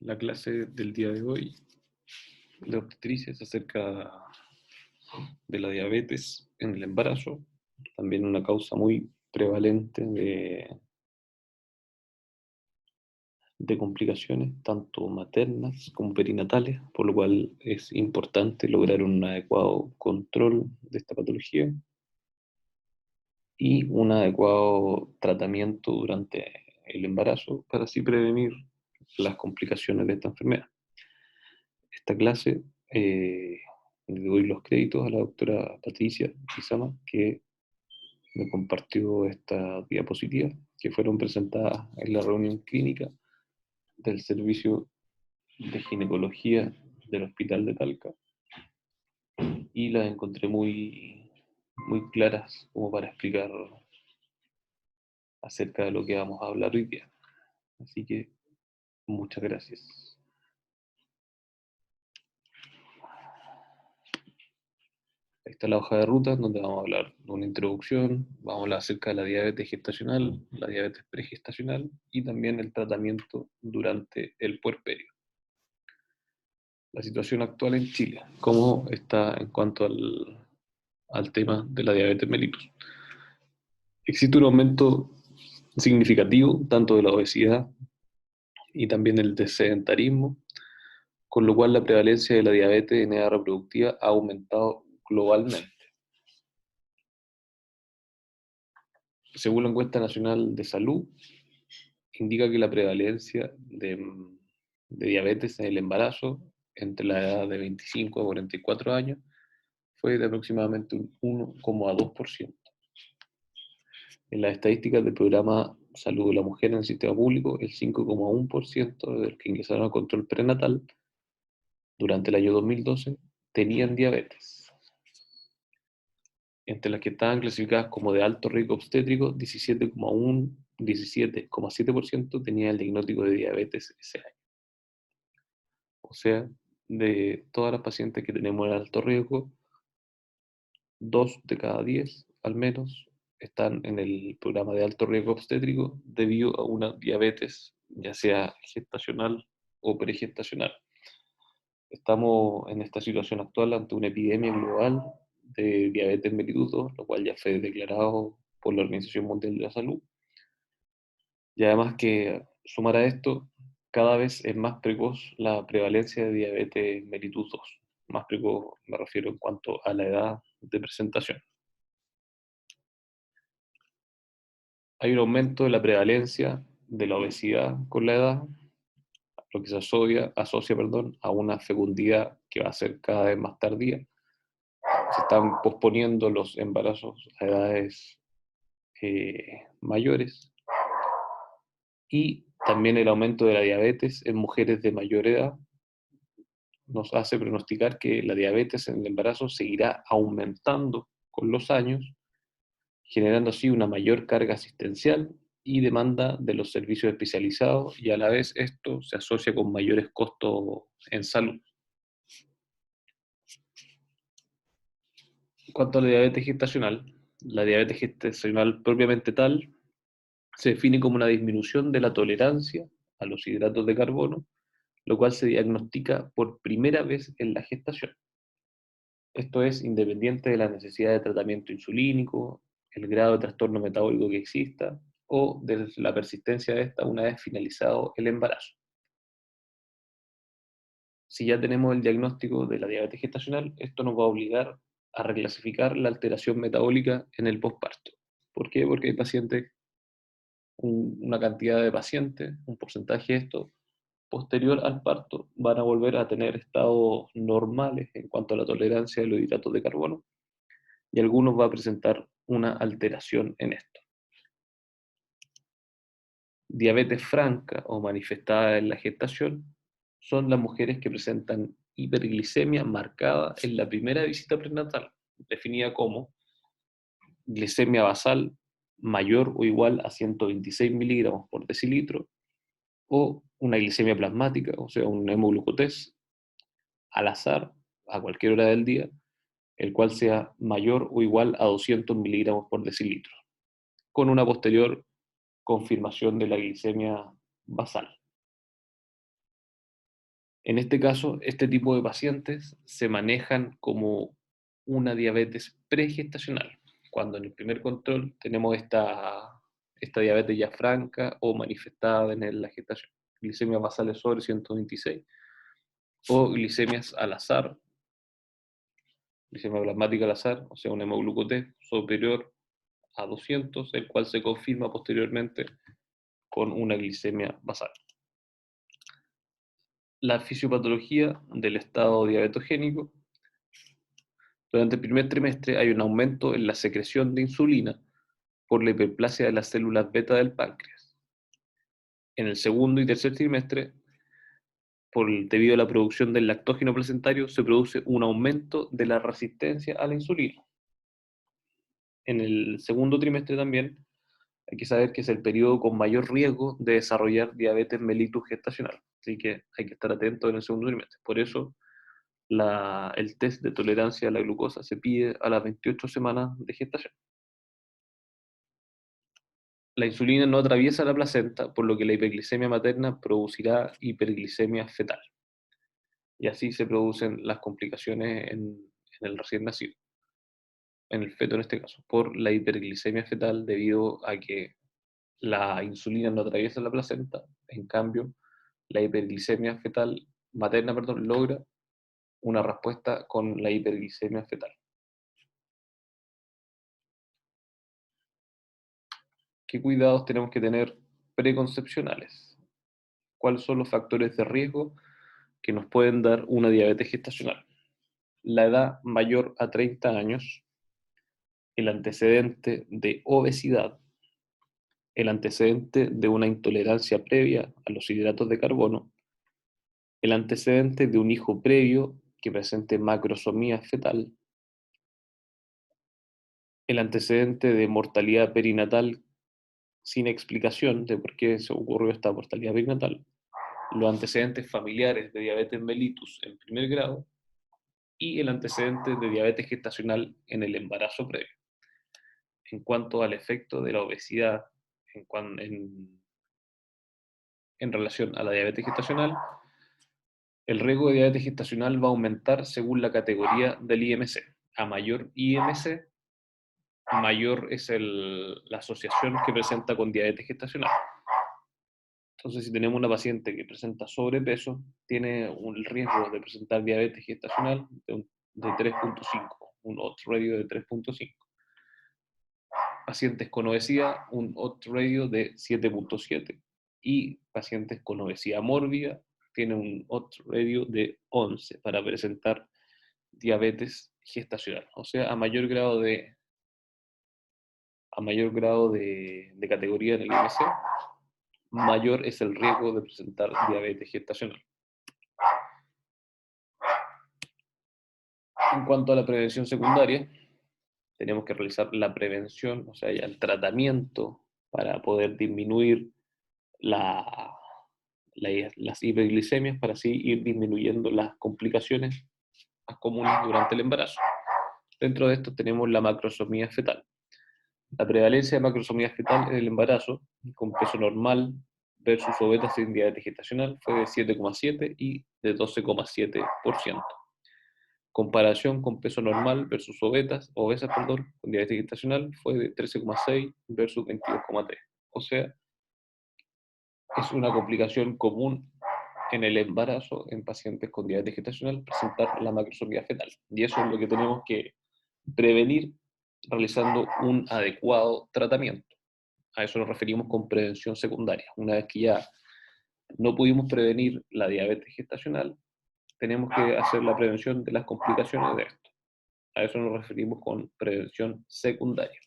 La clase del día de hoy de obstetricia es acerca de la diabetes en el embarazo, también una causa muy prevalente de complicaciones, tanto maternas como perinatales, por lo cual es importante lograr un adecuado control de esta patología y un adecuado tratamiento durante el embarazo para así prevenir las complicaciones de esta enfermedad. Esta clase le doy los créditos a la doctora Patricia Lizama, que me compartió esta diapositiva, que fueron presentadas en la reunión clínica del Servicio de Ginecología del Hospital de Talca, y las encontré muy claras como para explicar acerca de lo que vamos a hablar hoy día. Así que muchas gracias. Esta es la hoja de ruta donde vamos a hablar de una introducción, vamos a hablar acerca de la diabetes gestacional, la diabetes pregestacional y también el tratamiento durante el puerperio. La situación actual en Chile, cómo está en cuanto al tema de la diabetes mellitus. Existe un aumento significativo tanto de la obesidad y también el de sedentarismo, con lo cual la prevalencia de la diabetes en edad reproductiva ha aumentado globalmente. Según la encuesta nacional de salud, indica que la prevalencia de diabetes en el embarazo entre la edad de 25 a 44 años fue de aproximadamente un 1,2%. En las estadísticas del programa Salud de la Mujer en el sistema público, el 5,1% de los que ingresaron a control prenatal durante el año 2012 tenían diabetes. Entre las que estaban clasificadas como de alto riesgo obstétrico, 17,7% tenía el diagnóstico de diabetes ese año. O sea, de todas las pacientes que tenemos en alto riesgo, 2 de cada 10 al menos están en el programa de alto riesgo obstétrico debido a una diabetes, ya sea gestacional o pregestacional. Estamos en esta situación actual ante una epidemia global de diabetes mellitus 2, lo cual ya fue declarado por la Organización Mundial de la Salud. Y además que sumar a esto, cada vez es más precoz la prevalencia de diabetes mellitus 2. Más precoz me refiero en cuanto a la edad de presentación. Hay un aumento de la prevalencia de la obesidad con la edad, lo que se asocia a una fecundidad que va a ser cada vez más tardía. Se están posponiendo los embarazos a edades mayores, y también el aumento de la diabetes en mujeres de mayor edad nos hace pronosticar que la diabetes en el embarazo seguirá aumentando con los años, generando así una mayor carga asistencial y demanda de los servicios especializados, y a la vez esto se asocia con mayores costos en salud. En cuanto a la diabetes gestacional propiamente tal se define como una disminución de la tolerancia a los hidratos de carbono, lo cual se diagnostica por primera vez en la gestación. Esto es independiente de la necesidad de tratamiento insulínico, el grado de trastorno metabólico que exista o de la persistencia de esta una vez finalizado el embarazo. Si ya tenemos el diagnóstico de la diabetes gestacional, esto nos va a obligar a reclasificar la alteración metabólica en el posparto. ¿Por qué? Porque hay pacientes, una cantidad de pacientes, un porcentaje de esto, posterior al parto, van a volver a tener estados normales en cuanto a la tolerancia de los hidratos de carbono, y algunos va a presentar una alteración en esto. Diabetes franca o manifestada en la gestación son las mujeres que presentan hiperglicemia marcada en la primera visita prenatal, definida como glicemia basal mayor o igual a 126 miligramos por decilitro, o una glicemia plasmática, o sea, un hemoglucotés al azar, a cualquier hora del día, el cual sea mayor o igual a 200 miligramos por decilitro, con una posterior confirmación de la glicemia basal. En este caso, este tipo de pacientes se manejan como una diabetes pregestacional, cuando en el primer control tenemos esta diabetes ya franca o manifestada en la gestación. Glicemias basales sobre 126 o glicemias al azar, glicemia plasmática al azar, o sea, un hemoglucotés superior a 200, el cual se confirma posteriormente con una glicemia basal. La fisiopatología del estado diabetogénico. Durante el primer trimestre hay un aumento en la secreción de insulina por la hiperplasia de las células beta del páncreas. En el segundo y tercer trimestre, debido a la producción del lactógeno placentario, se produce un aumento de la resistencia a la insulina. En el segundo trimestre también hay que saber que es el periodo con mayor riesgo de desarrollar diabetes mellitus gestacional. Así que hay que estar atento en el segundo trimestre. Por eso el test de tolerancia a la glucosa se pide a las 28 semanas de gestación. La insulina no atraviesa la placenta, por lo que la hiperglicemia materna producirá hiperglicemia fetal. Y así se producen las complicaciones en el recién nacido, en el feto en este caso, por la hiperglicemia fetal debido a que la insulina no atraviesa la placenta. En cambio, la hiperglicemia fetal, materna, perdón, logra una respuesta con la hiperglicemia fetal. ¿Qué cuidados tenemos que tener preconcepcionales? ¿Cuáles son los factores de riesgo que nos pueden dar una diabetes gestacional? La edad mayor a 30 años, el antecedente de obesidad, el antecedente de una intolerancia previa a los hidratos de carbono, el antecedente de un hijo previo que presente macrosomía fetal, el antecedente de mortalidad perinatal sin explicación de por qué se ocurrió esta mortalidad perinatal, los antecedentes familiares de diabetes mellitus en primer grado y el antecedente de diabetes gestacional en el embarazo previo. En cuanto al efecto de la obesidad en relación a la diabetes gestacional, el riesgo de diabetes gestacional va a aumentar según la categoría del IMC. A mayor IMC, mayor es la asociación que presenta con diabetes gestacional. Entonces, si tenemos una paciente que presenta sobrepeso, tiene un riesgo de presentar diabetes gestacional de 3.5, un odds ratio de 3.5. Pacientes con obesidad, un odds ratio de 7.7. Y pacientes con obesidad mórbida tienen un odds ratio de 11 para presentar diabetes gestacional. O sea, a mayor grado de categoría en el IMC, mayor es el riesgo de presentar diabetes gestacional. En cuanto a la prevención secundaria, tenemos que realizar la prevención, o sea, ya el tratamiento para poder disminuir las hiperglicemias, para así ir disminuyendo las complicaciones más comunes durante el embarazo. Dentro de esto tenemos la macrosomía fetal. La prevalencia de macrosomía fetal en el embarazo, con peso normal versus obetas sin diabetes gestacional, fue de 7,7 y de 12,7%. Comparación con peso normal versus obesas, con diabetes gestacional, fue de 13,6 versus 22,3. O sea, es una complicación común en el embarazo en pacientes con diabetes gestacional presentar la macrosomía fetal. Y eso es lo que tenemos que prevenir realizando un adecuado tratamiento. A eso nos referimos con prevención secundaria. Una vez que ya no pudimos prevenir la diabetes gestacional, tenemos que hacer la prevención de las complicaciones de esto. A eso nos referimos con prevención secundaria.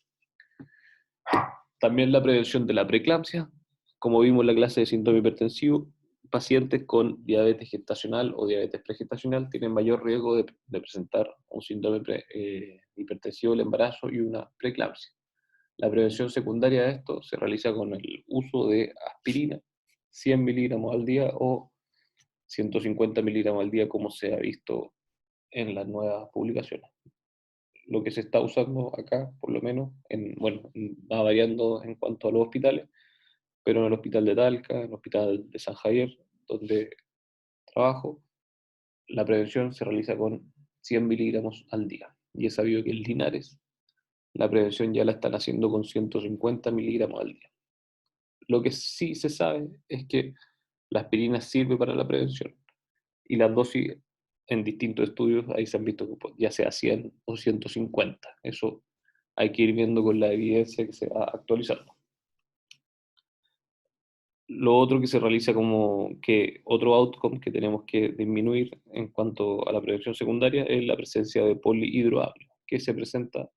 También la prevención de la preeclampsia. Como vimos en la clase de síndrome hipertensivo, pacientes con diabetes gestacional o diabetes pregestacional tienen mayor riesgo de presentar un síndrome hipertensivo del embarazo y una preeclampsia. La prevención secundaria de esto se realiza con el uso de aspirina, 100 miligramos al día o 150 miligramos al día, como se ha visto en las nuevas publicaciones. Lo que se está usando acá, por lo menos, va variando en cuanto a los hospitales, pero en el hospital de Talca, en el hospital de San Javier, donde trabajo, la prevención se realiza con 100 miligramos al día. Y es sabido que en Linares la prevención ya la están haciendo con 150 miligramos al día. Lo que sí se sabe es que la aspirina sirve para la prevención y las dosis en distintos estudios ahí se han visto que ya sea 100 o 150. Eso hay que ir viendo con la evidencia que se va actualizando. Lo otro que se realiza como que otro outcome que tenemos que disminuir en cuanto a la prevención secundaria es la presencia de polihidroamnios, que se presenta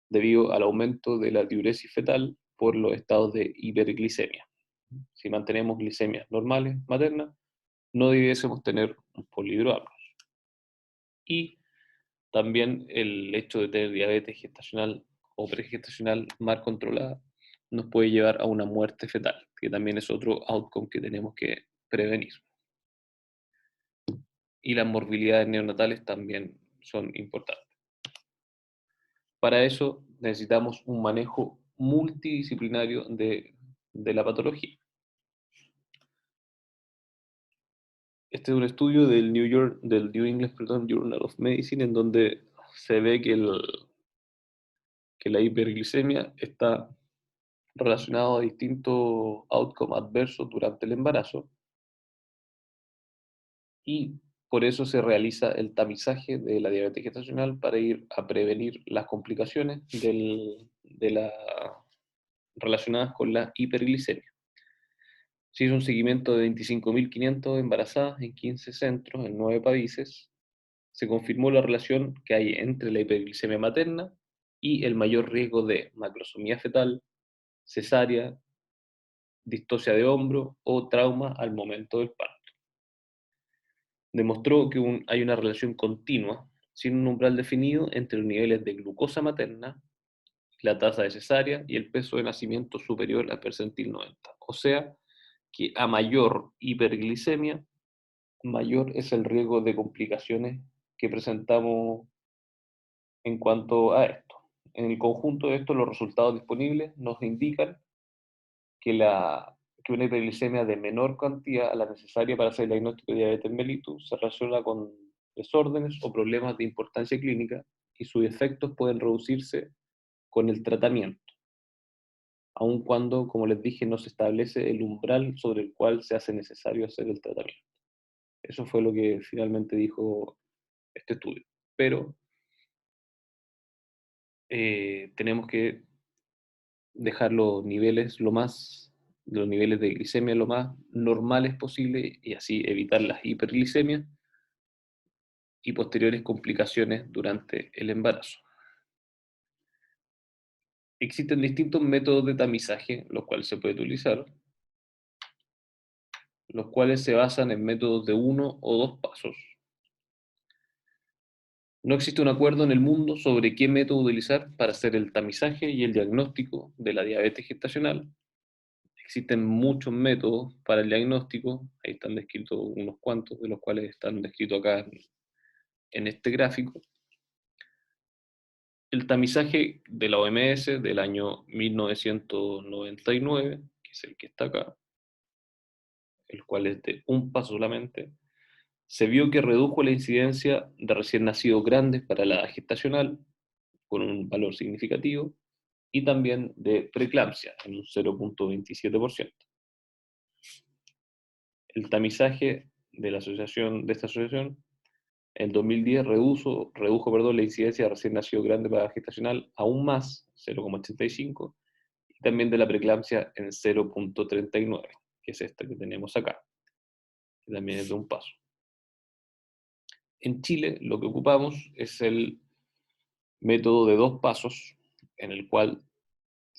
debido al aumento de la diuresis fetal por los estados de hiperglicemia. Si mantenemos glicemias normales maternas, no debiésemos tener un polihidroamnios. Y también el hecho de tener diabetes gestacional o pregestacional mal controlada nos puede llevar a una muerte fetal, que también es otro outcome que tenemos que prevenir. Y las morbilidades neonatales también son importantes. Para eso necesitamos un manejo multidisciplinario de la patología. Este es un estudio del New England Journal of Medicine, en donde se ve que la hiperglicemia está relacionada a distintos outcomes adversos durante el embarazo, y por eso se realiza el tamizaje de la diabetes gestacional para ir a prevenir las complicaciones relacionadas con la hiperglicemia. Se hizo un seguimiento de 25.500 embarazadas en 15 centros en 9 países. Se confirmó la relación que hay entre la hiperglicemia materna y el mayor riesgo de macrosomía fetal, cesárea, distocia de hombro o trauma al momento del parto. Demostró que hay una relación continua, sin un umbral definido, entre los niveles de glucosa materna, la tasa de cesárea y el peso de nacimiento superior al percentil 90. O sea, que a mayor hiperglicemia, mayor es el riesgo de complicaciones que presentamos en cuanto a esto. En el conjunto de esto, los resultados disponibles nos indican que una hiperglicemia de menor cantidad a la necesaria para hacer el diagnóstico de diabetes mellitus se relaciona con desórdenes o problemas de importancia clínica, y sus efectos pueden reducirse con el tratamiento, aun cuando, como les dije, no se establece el umbral sobre el cual se hace necesario hacer el tratamiento. Eso fue lo que finalmente dijo este estudio. Pero tenemos que dejar los niveles de glicemia lo más normales posible, y así evitar las hiperglicemias y posteriores complicaciones durante el embarazo. Existen distintos métodos de tamizaje, los cuales se puede utilizar, los cuales se basan en métodos de 1 o 2 pasos. No existe un acuerdo en el mundo sobre qué método utilizar para hacer el tamizaje y el diagnóstico de la diabetes gestacional. Existen muchos métodos para el diagnóstico, ahí están descritos unos cuantos, de los cuales están descritos acá en este gráfico. El tamizaje de la OMS del año 1999, que es el que está acá, el cual es de un paso solamente, se vio que redujo la incidencia de recién nacidos grandes para la edad gestacional, con un valor significativo, y también de preeclampsia, en un 0,27%. El tamizaje de esta asociación en 2010 redujo la incidencia de recién nacido grande para gestacional aún más, 0,85, y también de la preeclampsia en 0,39, que es esta que tenemos acá, que también es de un paso. En Chile lo que ocupamos es el método de 2 pasos, en el cual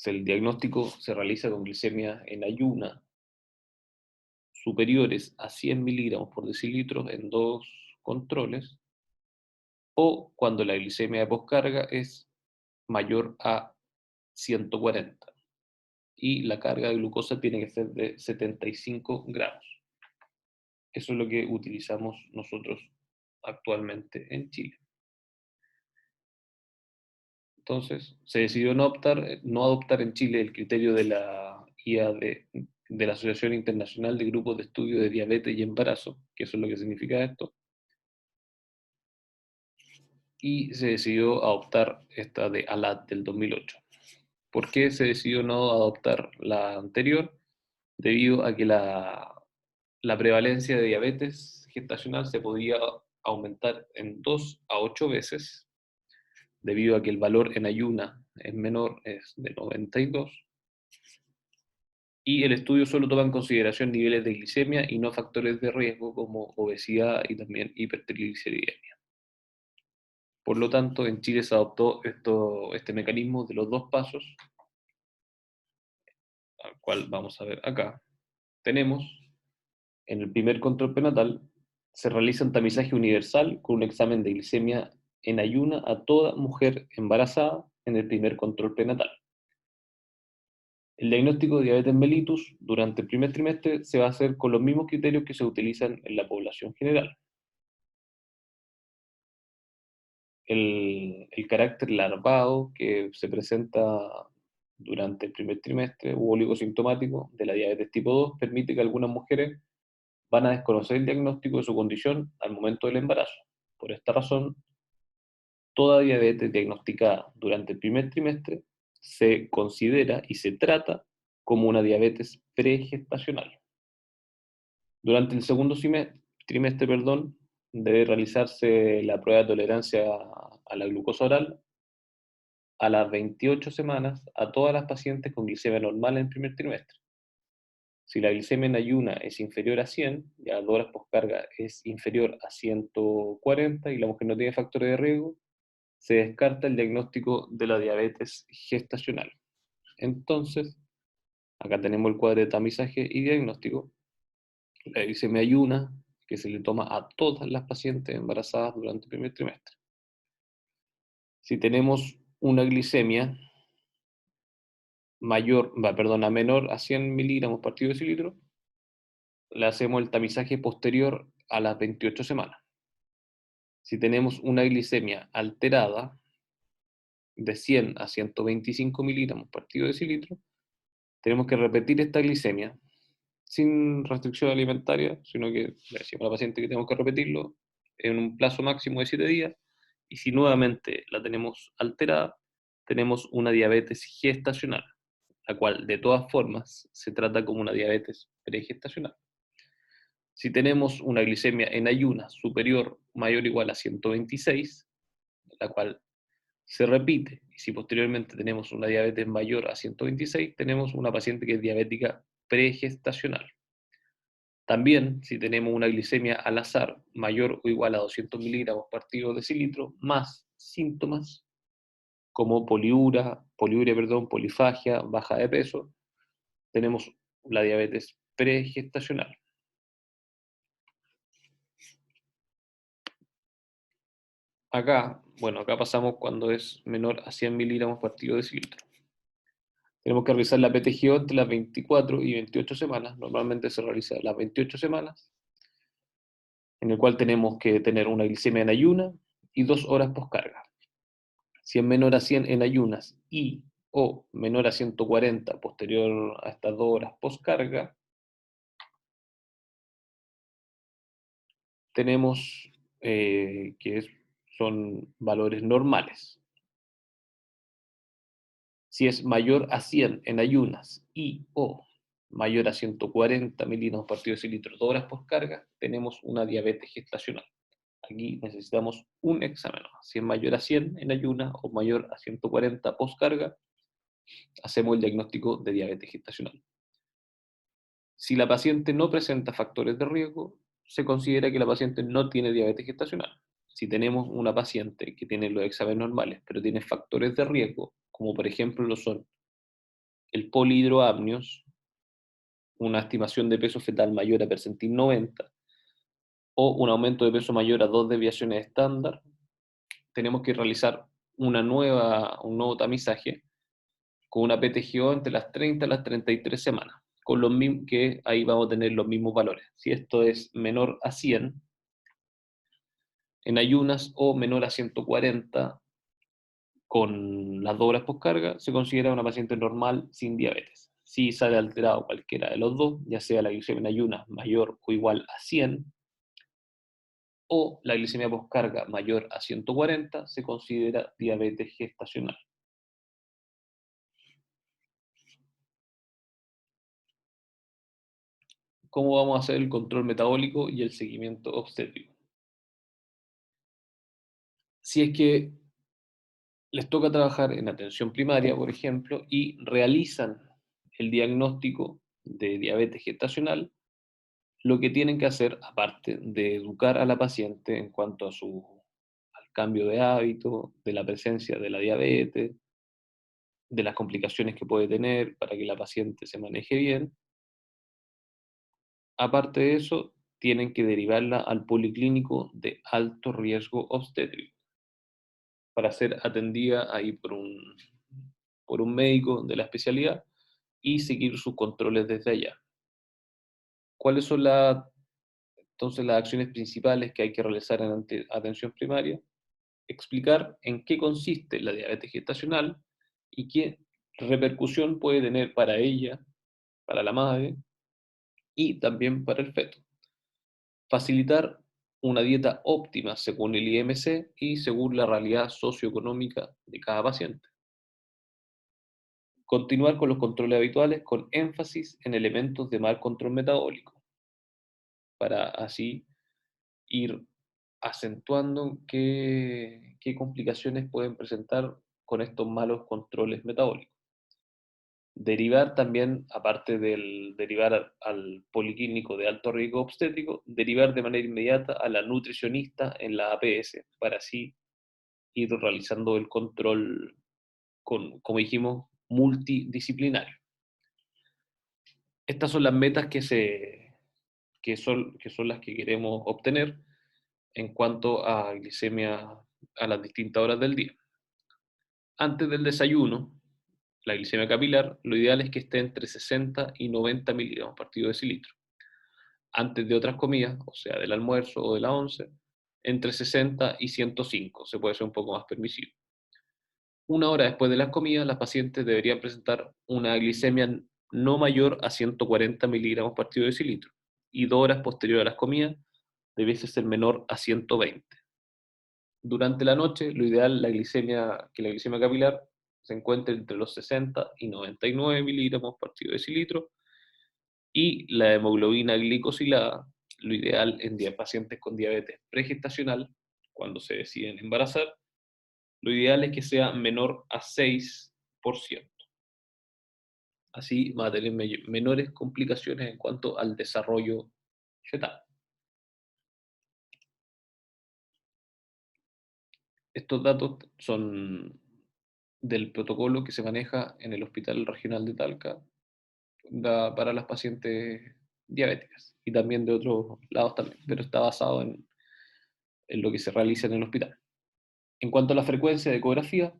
el diagnóstico se realiza con glicemia en ayuna superiores a 100 miligramos por decilitro en 2 controles, o cuando la glicemia de poscarga es mayor a 140 y la carga de glucosa tiene que ser de 75 gramos. Eso es lo que utilizamos nosotros actualmente en Chile. Entonces, se decidió no adoptar en Chile el criterio de la guía de la Asociación Internacional de Grupos de Estudio de Diabetes y Embarazo, que eso es lo que significa esto, y se decidió adoptar esta de ALAT del 2008. ¿Por qué se decidió no adoptar la anterior? Debido a que la prevalencia de diabetes gestacional se podía aumentar en 2 a 8 veces, debido a que el valor en ayuna es menor, es de 92, y el estudio solo toma en consideración niveles de glicemia y no factores de riesgo como obesidad y también hipertrigliceridemia. Por lo tanto, en Chile se adoptó este mecanismo de los dos pasos, al cual vamos a ver acá. Tenemos, en el primer control prenatal, se realiza un tamizaje universal con un examen de glicemia en ayuna a toda mujer embarazada en el primer control prenatal. El diagnóstico de diabetes mellitus durante el primer trimestre se va a hacer con los mismos criterios que se utilizan en la población general. El carácter larvado que se presenta durante el primer trimestre u oligosintomático de la diabetes tipo 2 permite que algunas mujeres van a desconocer el diagnóstico de su condición al momento del embarazo. Por esta razón, toda diabetes diagnosticada durante el primer trimestre se considera y se trata como una diabetes pregestacional. Durante el segundo trimestre, debe realizarse la prueba de tolerancia a la glucosa oral a las 28 semanas a todas las pacientes con glicemia normal en el primer trimestre. Si la glicemia en ayuna es inferior a 100, ya 2 horas postcarga es inferior a 140 y la mujer no tiene factores de riesgo, se descarta el diagnóstico de la diabetes gestacional. Entonces, acá tenemos el cuadro de tamizaje y diagnóstico. La glicemia ayuna, que se le toma a todas las pacientes embarazadas durante el primer trimestre. Si tenemos una glicemia menor a 100 miligramos partido decilitro, le hacemos el tamizaje posterior a las 28 semanas. Si tenemos una glicemia alterada de 100 a 125 miligramos partido decilitro, tenemos que repetir esta glicemia sin restricción alimentaria, sino que le decimos a la paciente que tenemos que repetirlo en un plazo máximo de 7 días, y si nuevamente la tenemos alterada, tenemos una diabetes gestacional, la cual de todas formas se trata como una diabetes pregestacional. Si tenemos una glicemia en ayunas superior, mayor o igual a 126, la cual se repite, y si posteriormente tenemos una diabetes mayor a 126, tenemos una paciente que es diabética pregestacional. También, si tenemos una glicemia al azar mayor o igual a 200 miligramos partido decilitro, más síntomas como polifagia, baja de peso, tenemos la diabetes pregestacional. Acá pasamos cuando es menor a 100 miligramos partido decilitro. Tenemos que realizar la PTGO entre las 24 y 28 semanas. Normalmente se realiza las 28 semanas, en el cual tenemos que tener una glicemia en ayuna y 2 horas postcarga. Si es menor a 100 en ayunas y o menor a 140 posterior a estas 2 horas postcarga, tenemos son valores normales. Si es mayor a 100 en ayunas y o mayor a 140 miligramos partido decilitro 2 horas postcarga, tenemos una diabetes gestacional. Aquí necesitamos un examen. Si es mayor a 100 en ayunas o mayor a 140 postcarga, hacemos el diagnóstico de diabetes gestacional. Si la paciente no presenta factores de riesgo, se considera que la paciente no tiene diabetes gestacional. Si tenemos una paciente que tiene los exámenes normales, pero tiene factores de riesgo, como por ejemplo lo son el polihidroamnios, una estimación de peso fetal mayor a percentil 90, o un aumento de peso mayor a 2 desviaciones estándar, tenemos que realizar un nuevo tamizaje con una PTGO entre las 30 y las 33 semanas, con los mismos, que ahí vamos a tener los mismos valores. Si esto es menor a 100 en ayunas o menor a 140 con las 2 horas postcarga, se considera una paciente normal sin diabetes. Si sale alterado cualquiera de los dos, ya sea la glicemia en ayunas mayor o igual a 100, o la glicemia postcarga mayor a 140 se considera diabetes gestacional. ¿Cómo vamos a hacer el control metabólico y el seguimiento obstétrico? Si es que les toca trabajar en atención primaria, por ejemplo, y realizan el diagnóstico de diabetes gestacional, lo que tienen que hacer, aparte de educar a la paciente en cuanto al cambio de hábito, de la presencia de la diabetes, de las complicaciones que puede tener para que la paciente se maneje bien, aparte de eso, tienen que derivarla al policlínico de alto riesgo obstétrico para ser atendida ahí por un médico de la especialidad y seguir sus controles desde allá. ¿Cuáles son entonces las acciones principales que hay que realizar en atención primaria? Explicar en qué consiste la diabetes gestacional y qué repercusión puede tener para ella, para la madre y también para el feto. Facilitar una dieta óptima según el IMC y según la realidad socioeconómica de cada paciente. Continuar con los controles habituales con énfasis en elementos de mal control metabólico, para así ir acentuando qué complicaciones pueden presentar con estos malos controles metabólicos. Derivar también, aparte del derivar al policlínico de alto riesgo obstétrico, derivar de manera inmediata a la nutricionista en la APS, para así ir realizando el control como dijimos, multidisciplinario. Estas son las metas que son las que queremos obtener en cuanto a glicemia a las distintas horas del día. Antes del desayuno, la glicemia capilar, lo ideal es que esté entre 60 y 90 miligramos por partido decilitro. Antes de otras comidas, o sea, del almuerzo o de la once, entre 60 y 105, se puede ser un poco más permisivo. Una hora después de las comidas, las pacientes deberían presentar una glicemia no mayor a 140 miligramos por partido decilitro, y 2 horas posterior a las comidas debiese ser menor a 120. Durante la noche, lo ideal que la glicemia capilar se encuentre entre los 60 y 99 miligramos por partido decilitro, y la hemoglobina glicosilada, lo ideal en pacientes con diabetes pregestacional, cuando se deciden embarazar, lo ideal es que sea menor a 6%. Así va a tener menores complicaciones en cuanto al desarrollo fetal. Estos datos son del protocolo que se maneja en el Hospital Regional de Talca para las pacientes diabéticas y también de otros lados también, pero está basado en lo que se realiza en el hospital. En cuanto a la frecuencia de ecografía,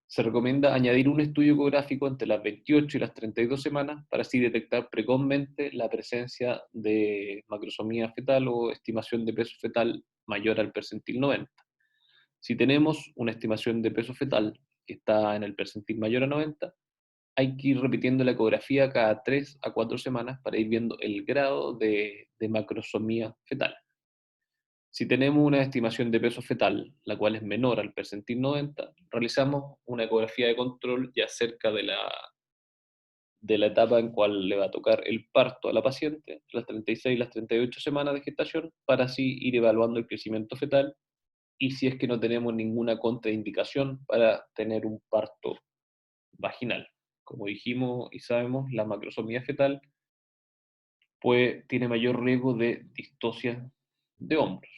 se recomienda añadir un estudio ecográfico entre las 28 y las 32 semanas para así detectar precozmente la presencia de macrosomía fetal o estimación de peso fetal mayor al percentil 90. Si tenemos una estimación de peso fetal que está en el percentil mayor a 90, hay que ir repitiendo la ecografía cada 3 a 4 semanas para ir viendo el grado de macrosomía fetal. Si tenemos una estimación de peso fetal, la cual es menor al percentil 90, realizamos una ecografía de control ya cerca de la etapa en cual le va a tocar el parto a la paciente, las 36 y las 38 semanas de gestación, para así ir evaluando el crecimiento fetal y si es que no tenemos ninguna contraindicación para tener un parto vaginal. Como dijimos y sabemos, la macrosomía fetal tiene mayor riesgo de distosia de hombros.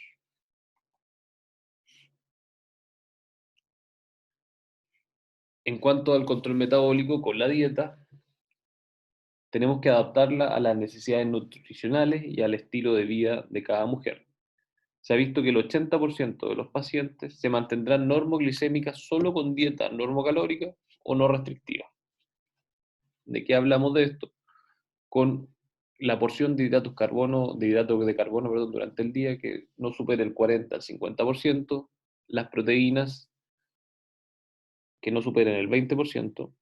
En cuanto al control metabólico con la dieta, tenemos que adaptarla a las necesidades nutricionales y al estilo de vida de cada mujer. Se ha visto que el 80% de los pacientes se mantendrán normoglicémicas solo con dieta normocalórica o no restrictiva. ¿De qué hablamos de esto? Con la porción de hidratos de carbono, perdón, durante el día que no supere el 40 al 50%, las proteínas que no superen el 20%,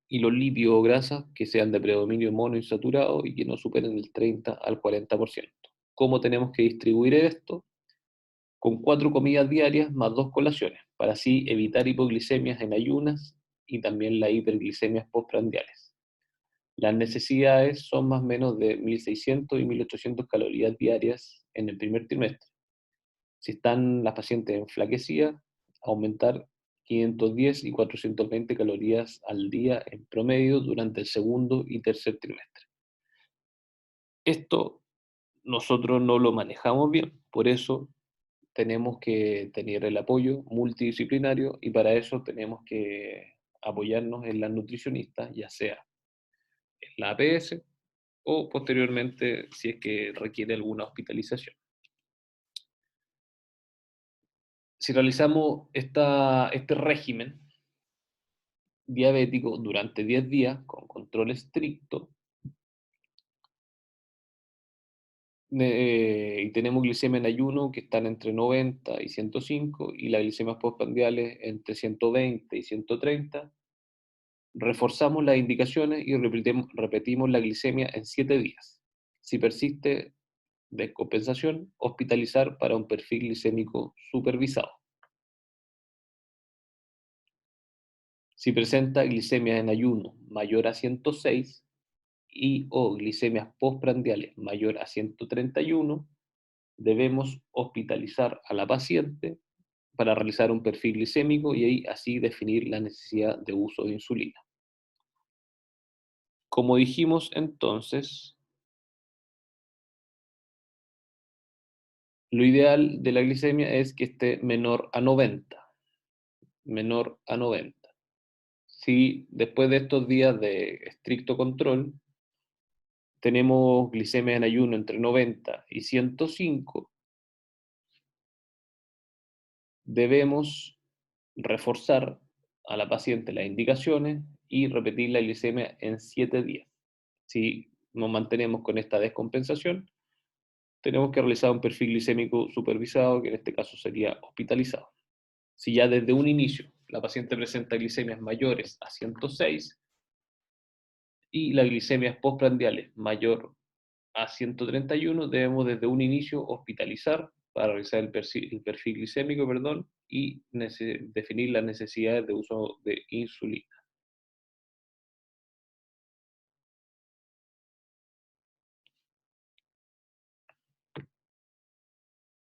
y los lípidos o grasas que sean de predominio monoinsaturado y que no superen el 30 al 40%. ¿Cómo tenemos que distribuir esto? con 4 comidas diarias más 2 colaciones, para así evitar hipoglicemias en ayunas y también las hiperglicemias postprandiales. Las necesidades son más o menos de 1.600 y 1.800 calorías diarias en el primer trimestre. Si están las pacientes enflaquecidas, aumentar 510 y 420 calorías al día en promedio durante el segundo y tercer trimestre. Esto nosotros no lo manejamos bien, por eso tenemos que tener el apoyo multidisciplinario y para eso tenemos que apoyarnos en las nutricionistas, ya sea en la APS o posteriormente si es que requiere alguna hospitalización. Si realizamos este régimen diabético durante 10 días con control estricto y tenemos glicemia en ayuno que están entre 90 y 105 y las glicemias postprandiales entre 120 y 130, reforzamos las indicaciones y repetimos la glicemia en 7 días. Si persiste descompensación, hospitalizar para un perfil glicémico supervisado. Si presenta glicemia en ayuno mayor a 106 y o glicemias postprandiales mayor a 131, debemos hospitalizar a la paciente para realizar un perfil glicémico y ahí así definir la necesidad de uso de insulina. Como dijimos entonces, lo ideal de la glicemia es que esté menor a 90, menor a 90. Si después de estos días de estricto control tenemos glicemia en ayuno entre 90 y 105, debemos reforzar a la paciente las indicaciones y repetir la glicemia en 7 días. Si nos mantenemos con esta descompensación, tenemos que realizar un perfil glicémico supervisado, que en este caso sería hospitalizado. Si ya desde un inicio la paciente presenta glicemias mayores a 106 y la glicemia postprandiales mayor a 131, debemos desde un inicio hospitalizar para realizar el perfil glicémico, perdón, y definir las necesidades de uso de insulina.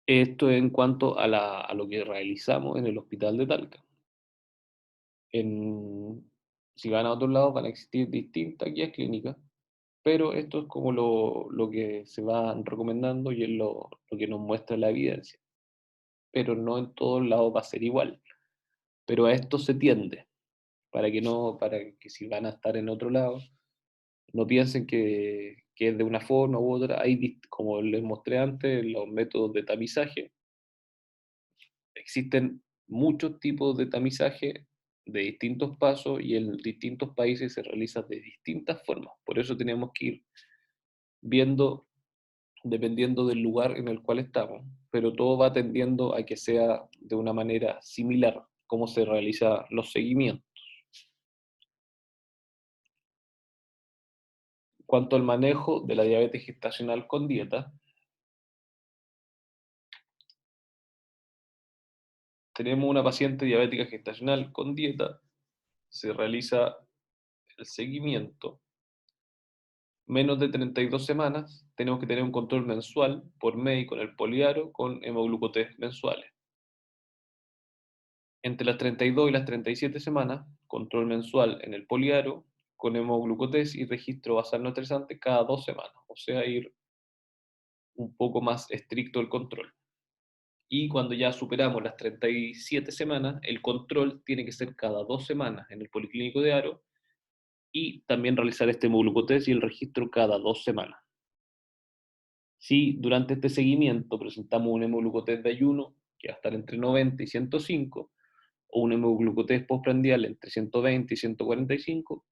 Esto en cuanto a lo que realizamos en el hospital de Talca. Si van a otros lados van a existir distintas guías clínicas, pero esto es como lo que se va recomendando y es lo que nos muestra la evidencia. Pero no en todos lados va a ser igual. Pero a esto se tiende, para que si van a estar en otro lado, no piensen que es de una forma u otra. Hay, como les mostré antes, los métodos de tamizaje. Existen muchos tipos de tamizaje de distintos pasos y en distintos países se realiza de distintas formas. Por eso tenemos que ir viendo, dependiendo del lugar en el cual estamos, pero todo va tendiendo a que sea de una manera similar cómo se realizan los seguimientos. Cuanto al manejo de la diabetes gestacional con dieta, tenemos una paciente diabética gestacional con dieta, se realiza el seguimiento menos de 32 semanas, tenemos que tener un control mensual por médico en el poliaro con hemoglucotés mensuales. Entre las 32 y las 37 semanas, control mensual en el poliaro con hemoglucotés y registro basal no estresante cada 2 semanas, o sea, ir un poco más estricto el control. Y cuando ya superamos las 37 semanas, el control tiene que ser cada 2 semanas en el policlínico de Aro y también realizar este hemoglucotés y el registro cada 2 semanas. Si durante este seguimiento presentamos un hemoglucotés de ayuno, que va a estar entre 90 y 105, o un hemoglucotés postprandial entre 120 y 145,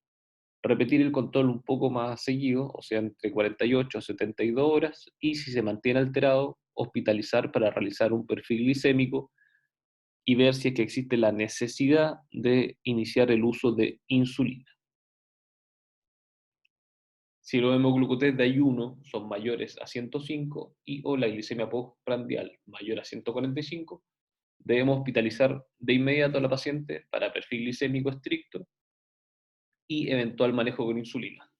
repetir el control un poco más seguido, o sea, entre 48 a 72 horas, y si se mantiene alterado, hospitalizar para realizar un perfil glicémico y ver si es que existe la necesidad de iniciar el uso de insulina. Si los hemoglucotés de ayuno son mayores a 105 y o la glicemia postprandial mayor a 145, debemos hospitalizar de inmediato a la paciente para perfil glicémico estricto y eventual manejo con insulina.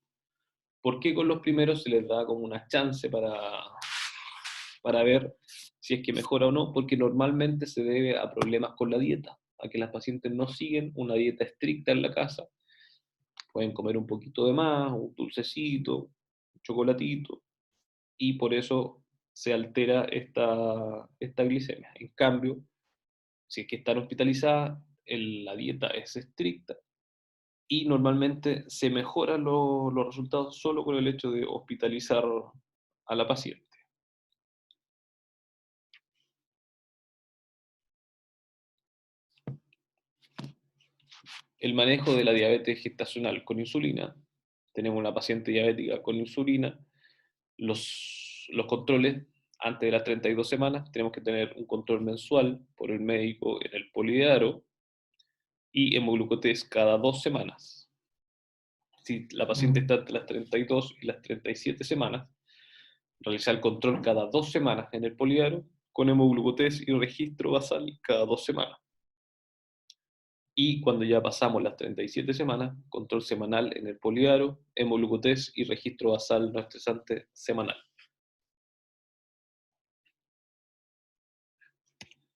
¿Por qué con los primeros se les da como una chance para ver si es que mejora o no? Porque normalmente se debe a problemas con la dieta, a que las pacientes no siguen una dieta estricta en la casa. Pueden comer un poquito de más, un dulcecito, un chocolatito, y por eso se altera esta glicemia. En cambio, si es que están hospitalizadas, la dieta es estricta y normalmente se mejoran los resultados solo con el hecho de hospitalizar a la paciente. El manejo de la diabetes gestacional con insulina. Tenemos una paciente diabética con insulina. Los controles antes de las 32 semanas, tenemos que tener un control mensual por el médico en el poliedro y hemoglucotés cada 2 semanas. Si la paciente está entre las 32 y las 37 semanas, realizar el control cada 2 semanas en el poliedro con hemoglucotés y registro basal cada 2 semanas. Y cuando ya pasamos las 37 semanas, control semanal en el poliedro, hemoglucotés y registro basal no estresante semanal.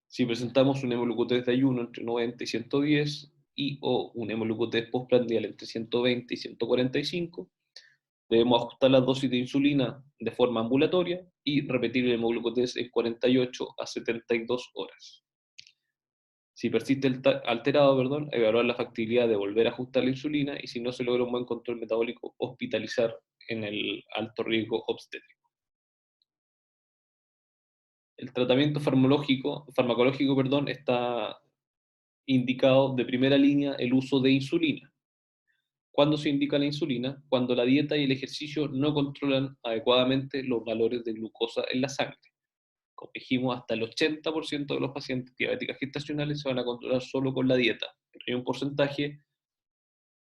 Si presentamos un hemoglucotés de ayuno entre 90 y 110 y o un hemoglucotés postprandial entre 120 y 145, debemos ajustar la dosis de insulina de forma ambulatoria y repetir el hemoglucotés en 48 a 72 horas. Si persiste alterado, evaluar la factibilidad de volver a ajustar la insulina y si no se logra un buen control metabólico, hospitalizar en el alto riesgo obstétrico. El tratamiento farmacológico, está indicado de primera línea el uso de insulina. ¿Cuándo se indica la insulina? Cuando la dieta y el ejercicio no controlan adecuadamente los valores de glucosa en la sangre. Como dijimos, hasta el 80% de los pacientes diabéticas gestacionales se van a controlar solo con la dieta. Pero hay un porcentaje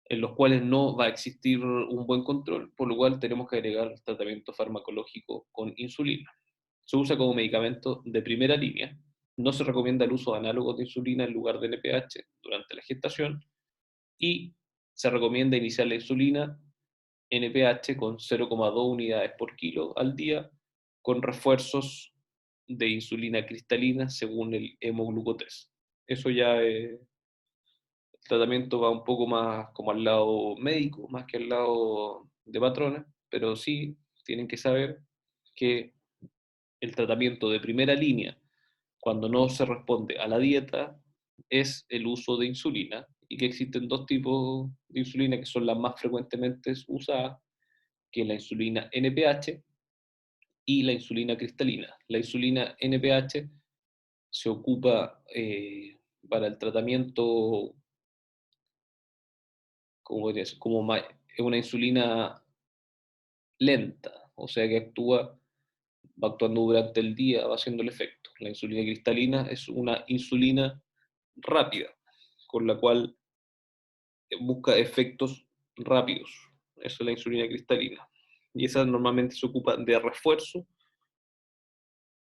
en los cuales no va a existir un buen control, por lo cual tenemos que agregar tratamiento farmacológico con insulina. Se usa como medicamento de primera línea. No se recomienda el uso de análogos de insulina en lugar de NPH durante la gestación y se recomienda iniciar la insulina NPH con 0,2 unidades por kilo al día con refuerzos de insulina cristalina según el hemoglucotés. Eso ya el tratamiento va un poco más como al lado médico, más que al lado de patrona, pero sí tienen que saber que el tratamiento de primera línea, cuando no se responde a la dieta, es el uso de insulina y que existen dos tipos de insulina que son las más frecuentemente usadas, que es la insulina NPH y la insulina cristalina. La insulina NPH se ocupa para el tratamiento, como podría ser, es una insulina lenta, o sea que va actuando durante el día, va haciendo el efecto. La insulina cristalina es una insulina rápida, con la cual busca efectos rápidos. Eso es la insulina cristalina. Y esa normalmente se ocupa de refuerzo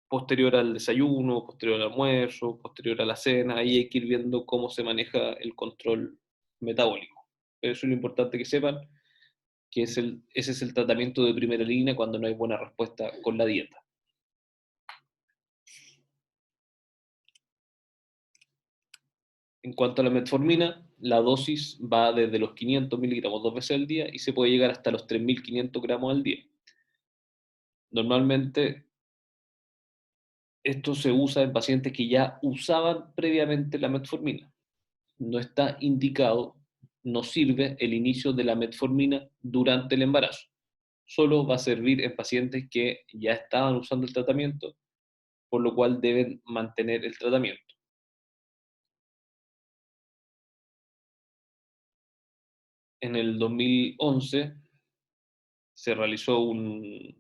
posterior al desayuno, posterior al almuerzo, posterior a la cena. Ahí hay que ir viendo cómo se maneja el control metabólico. Pero eso es lo importante que sepan, que ese es el tratamiento de primera línea cuando no hay buena respuesta con la dieta. En cuanto a la metformina, la dosis va desde los 500 miligramos 2 veces al día y se puede llegar hasta los 3.500 gramos al día. Normalmente esto se usa en pacientes que ya usaban previamente la metformina. No está indicado, no sirve el inicio de la metformina durante el embarazo. Solo va a servir en pacientes que ya estaban usando el tratamiento, por lo cual deben mantener el tratamiento. En el 2011 se realizó un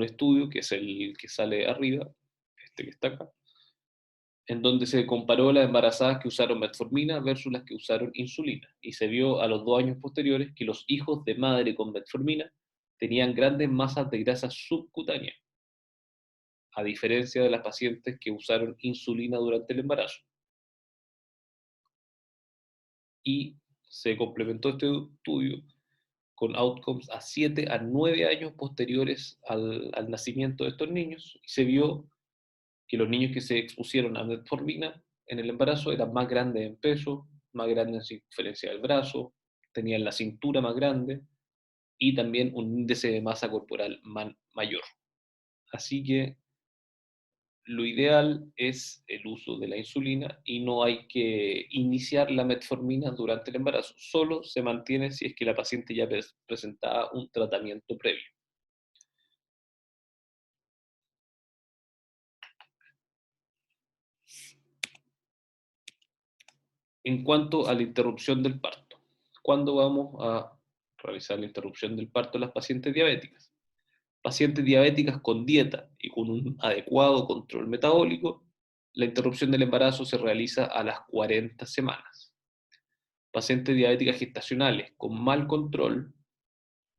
estudio, que es el que sale arriba, este que está acá, en donde se comparó las embarazadas que usaron metformina versus las que usaron insulina, y se vio a los 2 años posteriores que los hijos de madre con metformina tenían grandes masas de grasa subcutánea, a diferencia de las pacientes que usaron insulina durante el embarazo. Y se complementó este estudio con outcomes a 7 a 9 años posteriores al nacimiento de estos niños, y se vio que los niños que se expusieron a metformina en el embarazo eran más grandes en peso, más grandes en circunferencia del brazo, tenían la cintura más grande y también un índice de masa corporal mayor. Así que lo ideal es el uso de la insulina y no hay que iniciar la metformina durante el embarazo. Solo se mantiene si es que la paciente ya presentaba un tratamiento previo. En cuanto a la interrupción del parto, ¿cuándo vamos a realizar la interrupción del parto en las pacientes diabéticas? Pacientes diabéticas con dieta y con un adecuado control metabólico, la interrupción del embarazo se realiza a las 40 semanas. Pacientes diabéticas gestacionales con mal control,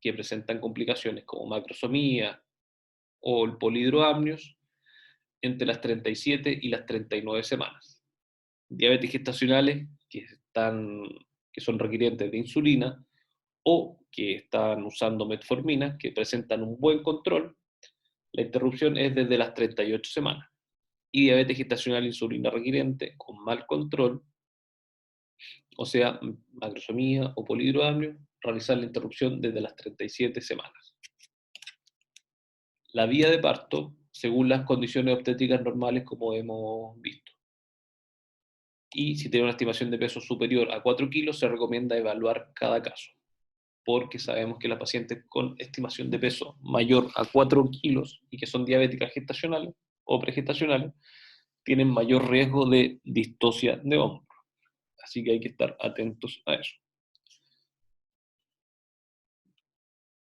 que presentan complicaciones como macrosomía o el polidroamnios, entre las 37 y las 39 semanas. Diabetes gestacionales que son requirientes de insulina o que están usando metformina, que presentan un buen control, la interrupción es desde las 38 semanas. Y diabetes gestacional insulina requiriente con mal control, o sea, macrosomía o polidroamnio, realizar la interrupción desde las 37 semanas. La vía de parto, según las condiciones obstétricas normales como hemos visto. Y si tiene una estimación de peso superior a 4 kilos, se recomienda evaluar cada caso, porque sabemos que las pacientes con estimación de peso mayor a 4 kilos y que son diabéticas gestacionales o pregestacionales, tienen mayor riesgo de distocia de hombro. Así que hay que estar atentos a eso.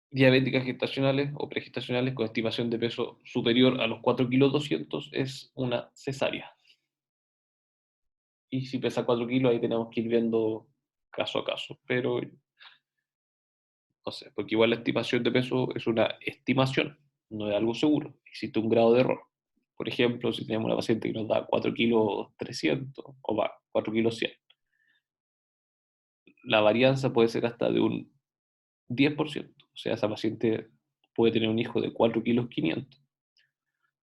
Diabéticas gestacionales o pregestacionales con estimación de peso superior a los 4 kilos 200 es una cesárea. Y si pesa 4 kilos, ahí tenemos que ir viendo caso a caso. Pero, no sé, porque igual la estimación de peso es una estimación, no es algo seguro. Existe un grado de error. Por ejemplo, si tenemos una paciente que nos da 4 kilos 300 o va, 4 kilos 100, la varianza puede ser hasta de un 10%. O sea, esa paciente puede tener un hijo de 4 kilos 500.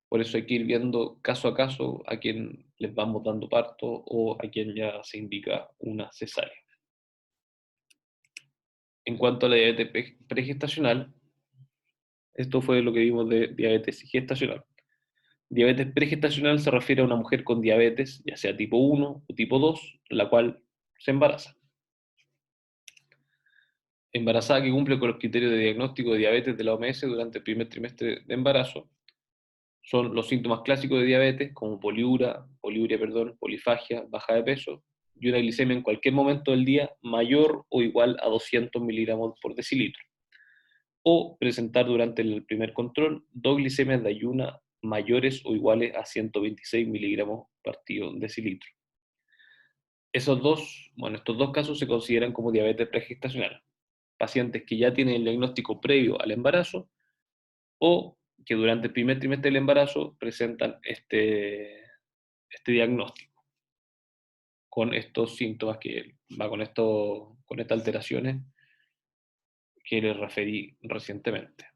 Por eso hay que ir viendo caso a caso a quién les vamos dando parto o a quién ya se indica una cesárea. En cuanto a la diabetes pregestacional, esto fue lo que vimos de diabetes gestacional. Diabetes pregestacional se refiere a una mujer con diabetes, ya sea tipo 1 o tipo 2, la cual se embaraza. Embarazada que cumple con los criterios de diagnóstico de diabetes de la OMS durante el primer trimestre de embarazo. Son los síntomas clásicos de diabetes, como poliuria, polifagia, baja de peso, y una glicemia en cualquier momento del día mayor o igual a 200 miligramos por decilitro. O presentar durante el primer control dos glicemias de ayuna mayores o iguales a 126 miligramos partido decilitro. Estos dos casos se consideran como diabetes pregestacional. Pacientes que ya tienen el diagnóstico previo al embarazo o que durante el primer trimestre del embarazo presentan este diagnóstico con estos síntomas que va con estas alteraciones que les referí recientemente.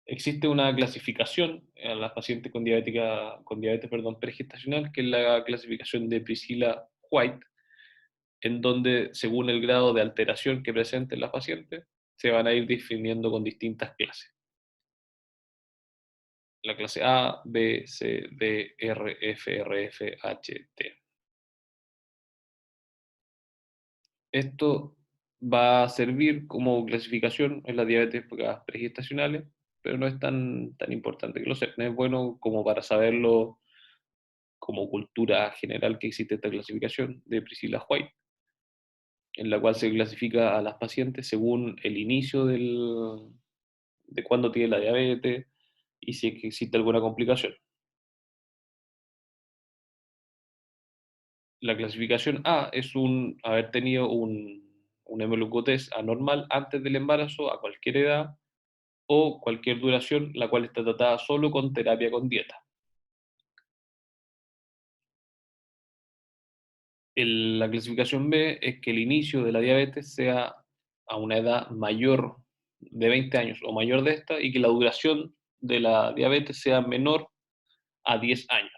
Existe una clasificación a las pacientes con diabetes pregestacional, que es la clasificación de Priscilla White, en donde, según el grado de alteración que presenten las pacientes, se van a ir definiendo con distintas clases. La clase A, B, C, D, R, F, R, F, H, T. Esto va a servir como clasificación en las diabetes pregestacionales, pero no es tan importante que lo sepan. Es bueno como para saberlo como cultura general que existe esta clasificación de Priscilla White, en la cual se clasifica a las pacientes según el inicio de cuándo tiene la diabetes y si es que existe alguna complicación. La clasificación A es haber tenido un hemoglucose anormal antes del embarazo a cualquier edad o cualquier duración, la cual está tratada solo con terapia con dieta. La clasificación B es que el inicio de la diabetes sea a una edad mayor de 20 años o mayor de esta y que la duración de la diabetes sea menor a 10 años.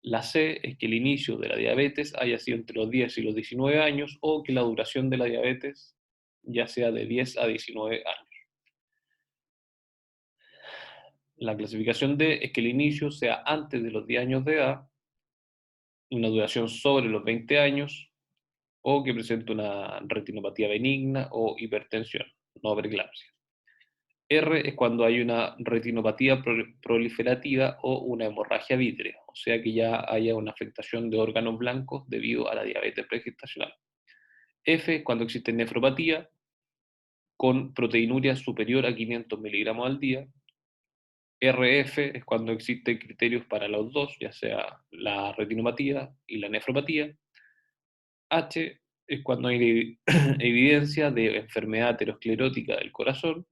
La C es que el inicio de la diabetes haya sido entre los 10 y los 19 años o que la duración de la diabetes ya sea de 10 a 19 años. La clasificación D es que el inicio sea antes de los 10 años de edad, una duración sobre los 20 años o que presente una retinopatía benigna o hipertensión, no preeclampsia. R es cuando hay una retinopatía proliferativa o una hemorragia vítrea, o sea que ya haya una afectación de órganos blancos debido a la diabetes pregestacional. F es cuando existe nefropatía con proteinuria superior a 500 miligramos al día. RF es cuando existen criterios para los dos, ya sea la retinopatía y la nefropatía. H es cuando hay evidencia de enfermedad aterosclerótica del corazón.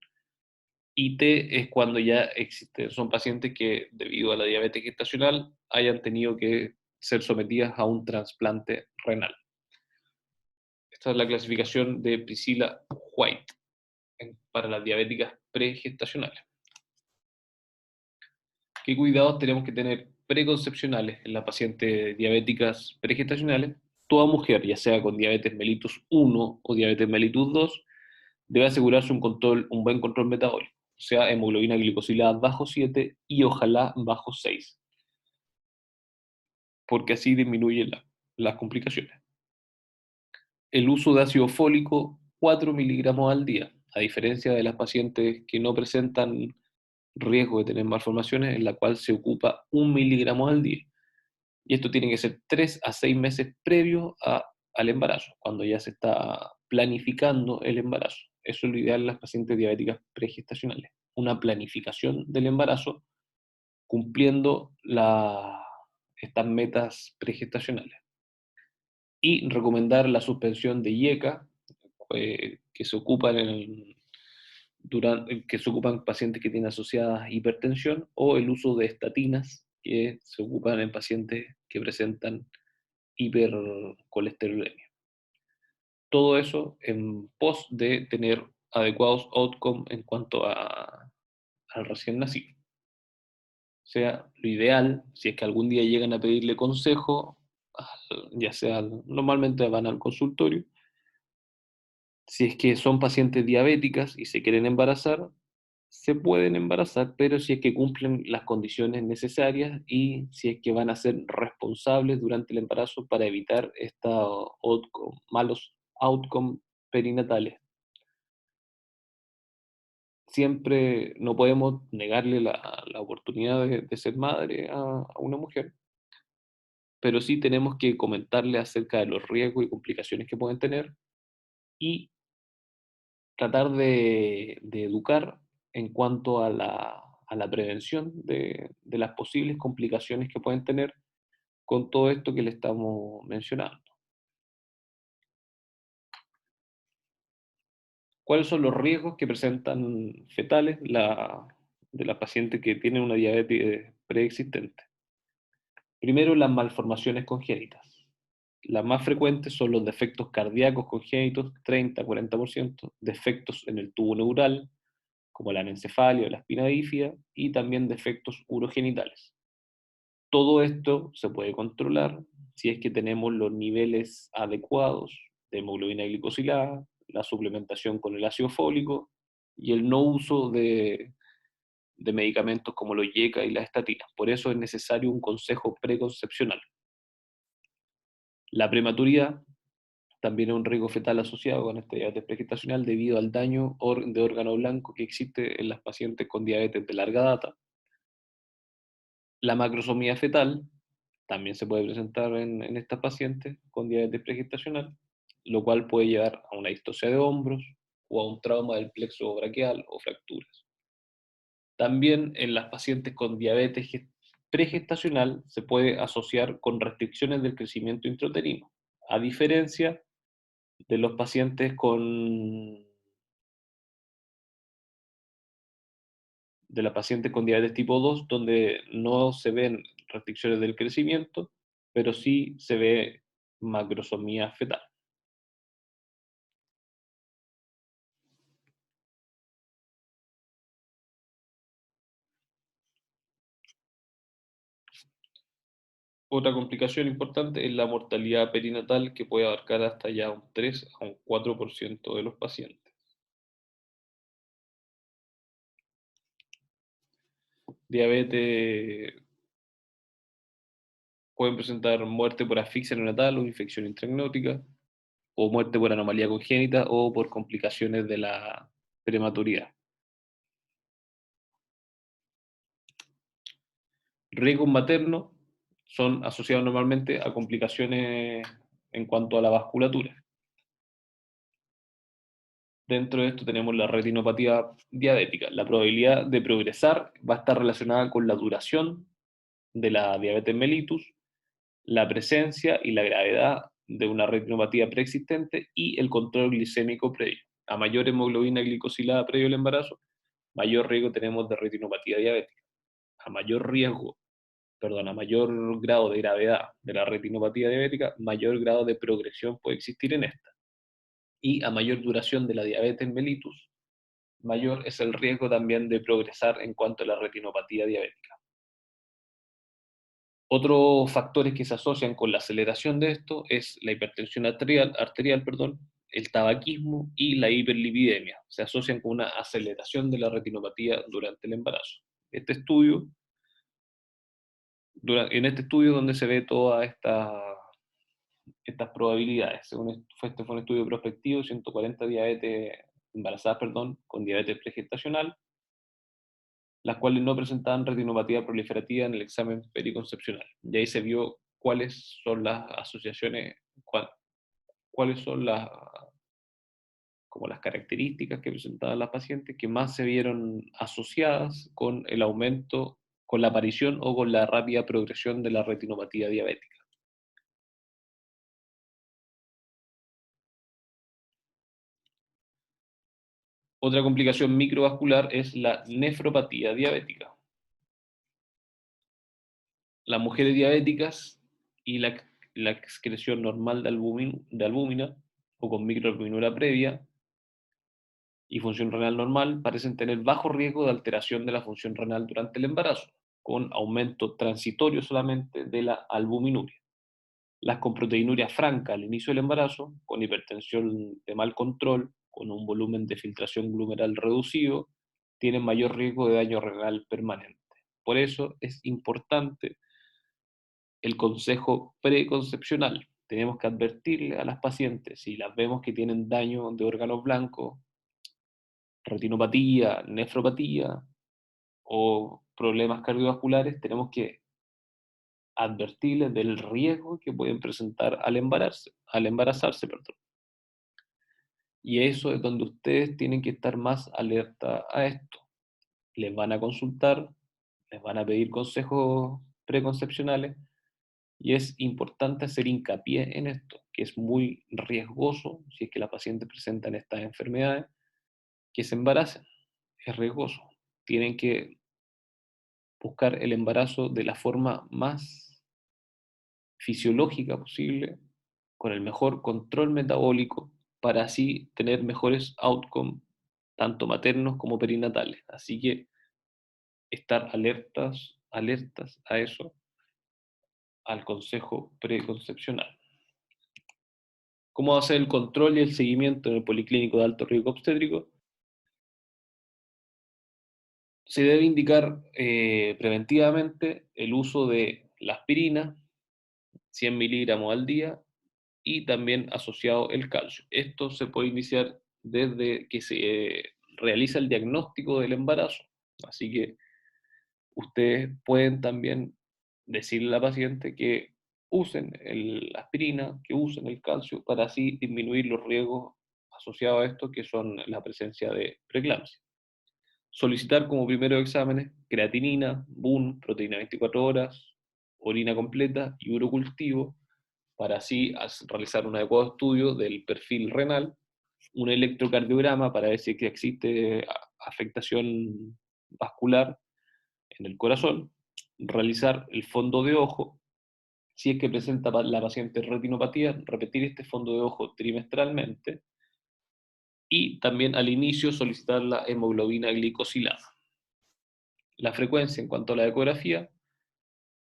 Y T es cuando ya existen, son pacientes que debido a la diabetes gestacional hayan tenido que ser sometidas a un trasplante renal. Esta es la clasificación de Priscilla White para las diabéticas pregestacionales. ¿Qué cuidados tenemos que tener preconcepcionales en las pacientes diabéticas pregestacionales? Toda mujer, ya sea con diabetes mellitus 1 o diabetes mellitus 2, debe asegurarse un buen control metabólico, o sea, hemoglobina glicosilada bajo 7 y ojalá bajo 6, porque así disminuyen las complicaciones. El uso de ácido fólico, 4 miligramos al día, a diferencia de las pacientes que no presentan riesgo de tener malformaciones, en la cual se ocupa 1 miligramo al día. Y esto tiene que ser 3 a 6 meses previo al embarazo, cuando ya se está planificando el embarazo. Eso es lo ideal en las pacientes diabéticas pregestacionales. Una planificación del embarazo cumpliendo estas metas pregestacionales. Y recomendar la suspensión de IECA, que se ocupan que se ocupan pacientes que tienen asociada hipertensión, o el uso de estatinas que se ocupan en pacientes que presentan hipercolesterolemia. Todo eso en pos de tener adecuados outcomes en cuanto al recién nacido. O sea, lo ideal, si es que algún día llegan a pedirle consejo, ya sea, normalmente van al consultorio, si es que son pacientes diabéticas y se quieren embarazar, se pueden embarazar, pero si es que cumplen las condiciones necesarias y si es que van a ser responsables durante el embarazo para evitar estos malos outcomes perinatales. Siempre no podemos negarle la oportunidad de ser madre a una mujer, pero sí tenemos que comentarle acerca de los riesgos y complicaciones que pueden tener y tratar de educar en cuanto a la prevención de las posibles complicaciones que pueden tener con todo esto que le estamos mencionando. ¿Cuáles son los riesgos que presentan fetales de la paciente que tiene una diabetes preexistente? Primero, las malformaciones congénitas. Las más frecuentes son los defectos cardíacos congénitos, 30-40%, defectos en el tubo neural, como la anencefalia o la espina bífida, y también defectos urogenitales. Todo esto se puede controlar si es que tenemos los niveles adecuados de hemoglobina glicosilada, la suplementación con el ácido fólico y el no uso de medicamentos como los IECA y las estatinas. Por eso es necesario un consejo preconcepcional. La prematuridad también es un riesgo fetal asociado con esta diabetes pregestacional debido al daño de órgano blanco que existe en las pacientes con diabetes de larga data. La macrosomía fetal también se puede presentar en estas pacientes con diabetes pregestacional, lo cual puede llevar a una distosia de hombros o a un trauma del plexo braquial o fracturas. También en las pacientes con diabetes pregestacional se puede asociar con restricciones del crecimiento intrauterino, a diferencia de los pacientes de la paciente con diabetes tipo 2, donde no se ven restricciones del crecimiento, pero sí se ve macrosomía fetal. Otra complicación importante es la mortalidad perinatal, que puede abarcar hasta ya un 3 a un 4% de los pacientes. Diabetes pueden presentar muerte por asfixia neonatal o infección intracnótica, o muerte por anomalía congénita o por complicaciones de la prematuridad. Riesgos maternos son asociados normalmente a complicaciones en cuanto a la vasculatura. Dentro de esto tenemos la retinopatía diabética. La probabilidad de progresar va a estar relacionada con la duración de la diabetes mellitus, la presencia y la gravedad de una retinopatía preexistente y el control glicémico previo. A mayor hemoglobina glicosilada previo al embarazo, mayor riesgo tenemos de retinopatía diabética. A mayor riesgo, a mayor grado de gravedad de la retinopatía diabética, mayor grado de progresión puede existir en esta. Y a mayor duración de la diabetes mellitus, mayor es el riesgo también de progresar en cuanto a la retinopatía diabética. Otros factores que se asocian con la aceleración de esto es la hipertensión arterial, el tabaquismo y la hiperlipidemia. Se asocian con una aceleración de la retinopatía durante el embarazo. En este estudio donde se ve todas estas probabilidades. Este fue un estudio prospectivo, 140 embarazadas, con diabetes pregestacional, las cuales no presentaban retinopatía proliferativa en el examen periconcepcional. Y ahí se vio cuáles son las asociaciones, cuáles son como las características que presentaban las pacientes que más se vieron asociadas con el aumento, con la aparición o con la rápida progresión de la retinopatía diabética. Otra complicación microvascular es la nefropatía diabética. Las mujeres diabéticas y la excreción normal de albúmina o con microalbuminura previa y función renal normal parecen tener bajo riesgo de alteración de la función renal durante el embarazo, con aumento transitorio solamente de la albuminuria. Las con proteinuria franca al inicio del embarazo, con hipertensión de mal control, con un volumen de filtración glomeral reducido, tienen mayor riesgo de daño renal permanente. Por eso es importante el consejo preconcepcional. Tenemos que advertirle a las pacientes si las vemos que tienen daño de órganos blancos, retinopatía, nefropatía o problemas cardiovasculares, tenemos que advertirles del riesgo que pueden presentar al embarazarse. Y eso es donde ustedes tienen que estar más alerta a esto. Les van a consultar, les van a pedir consejos preconcepcionales y es importante hacer hincapié en esto, que es muy riesgoso si es que la paciente presenta estas enfermedades, que se embaracen. Es riesgoso. Tienen que buscar el embarazo de la forma más fisiológica posible, con el mejor control metabólico, para así tener mejores outcomes, tanto maternos como perinatales. Así que estar alertas a eso, al consejo preconcepcional. ¿Cómo hacer el control y el seguimiento en el policlínico de alto riesgo obstétrico? Se debe indicar preventivamente el uso de la aspirina, 100 miligramos al día, y también asociado el calcio. Esto se puede iniciar desde que se realiza el diagnóstico del embarazo. Así que ustedes pueden también decirle a la paciente que usen la aspirina, que usen el calcio, para así disminuir los riesgos asociados a esto, que son la presencia de preeclampsia. Solicitar como primeros exámenes creatinina, BUN, proteína 24 horas, orina completa y urocultivo, para así realizar un adecuado estudio del perfil renal, un electrocardiograma para ver si existe afectación vascular en el corazón, realizar el fondo de ojo. Si es que presenta la paciente retinopatía, repetir este fondo de ojo trimestralmente y también al inicio solicitar la hemoglobina glicosilada. La frecuencia en cuanto a la ecografía,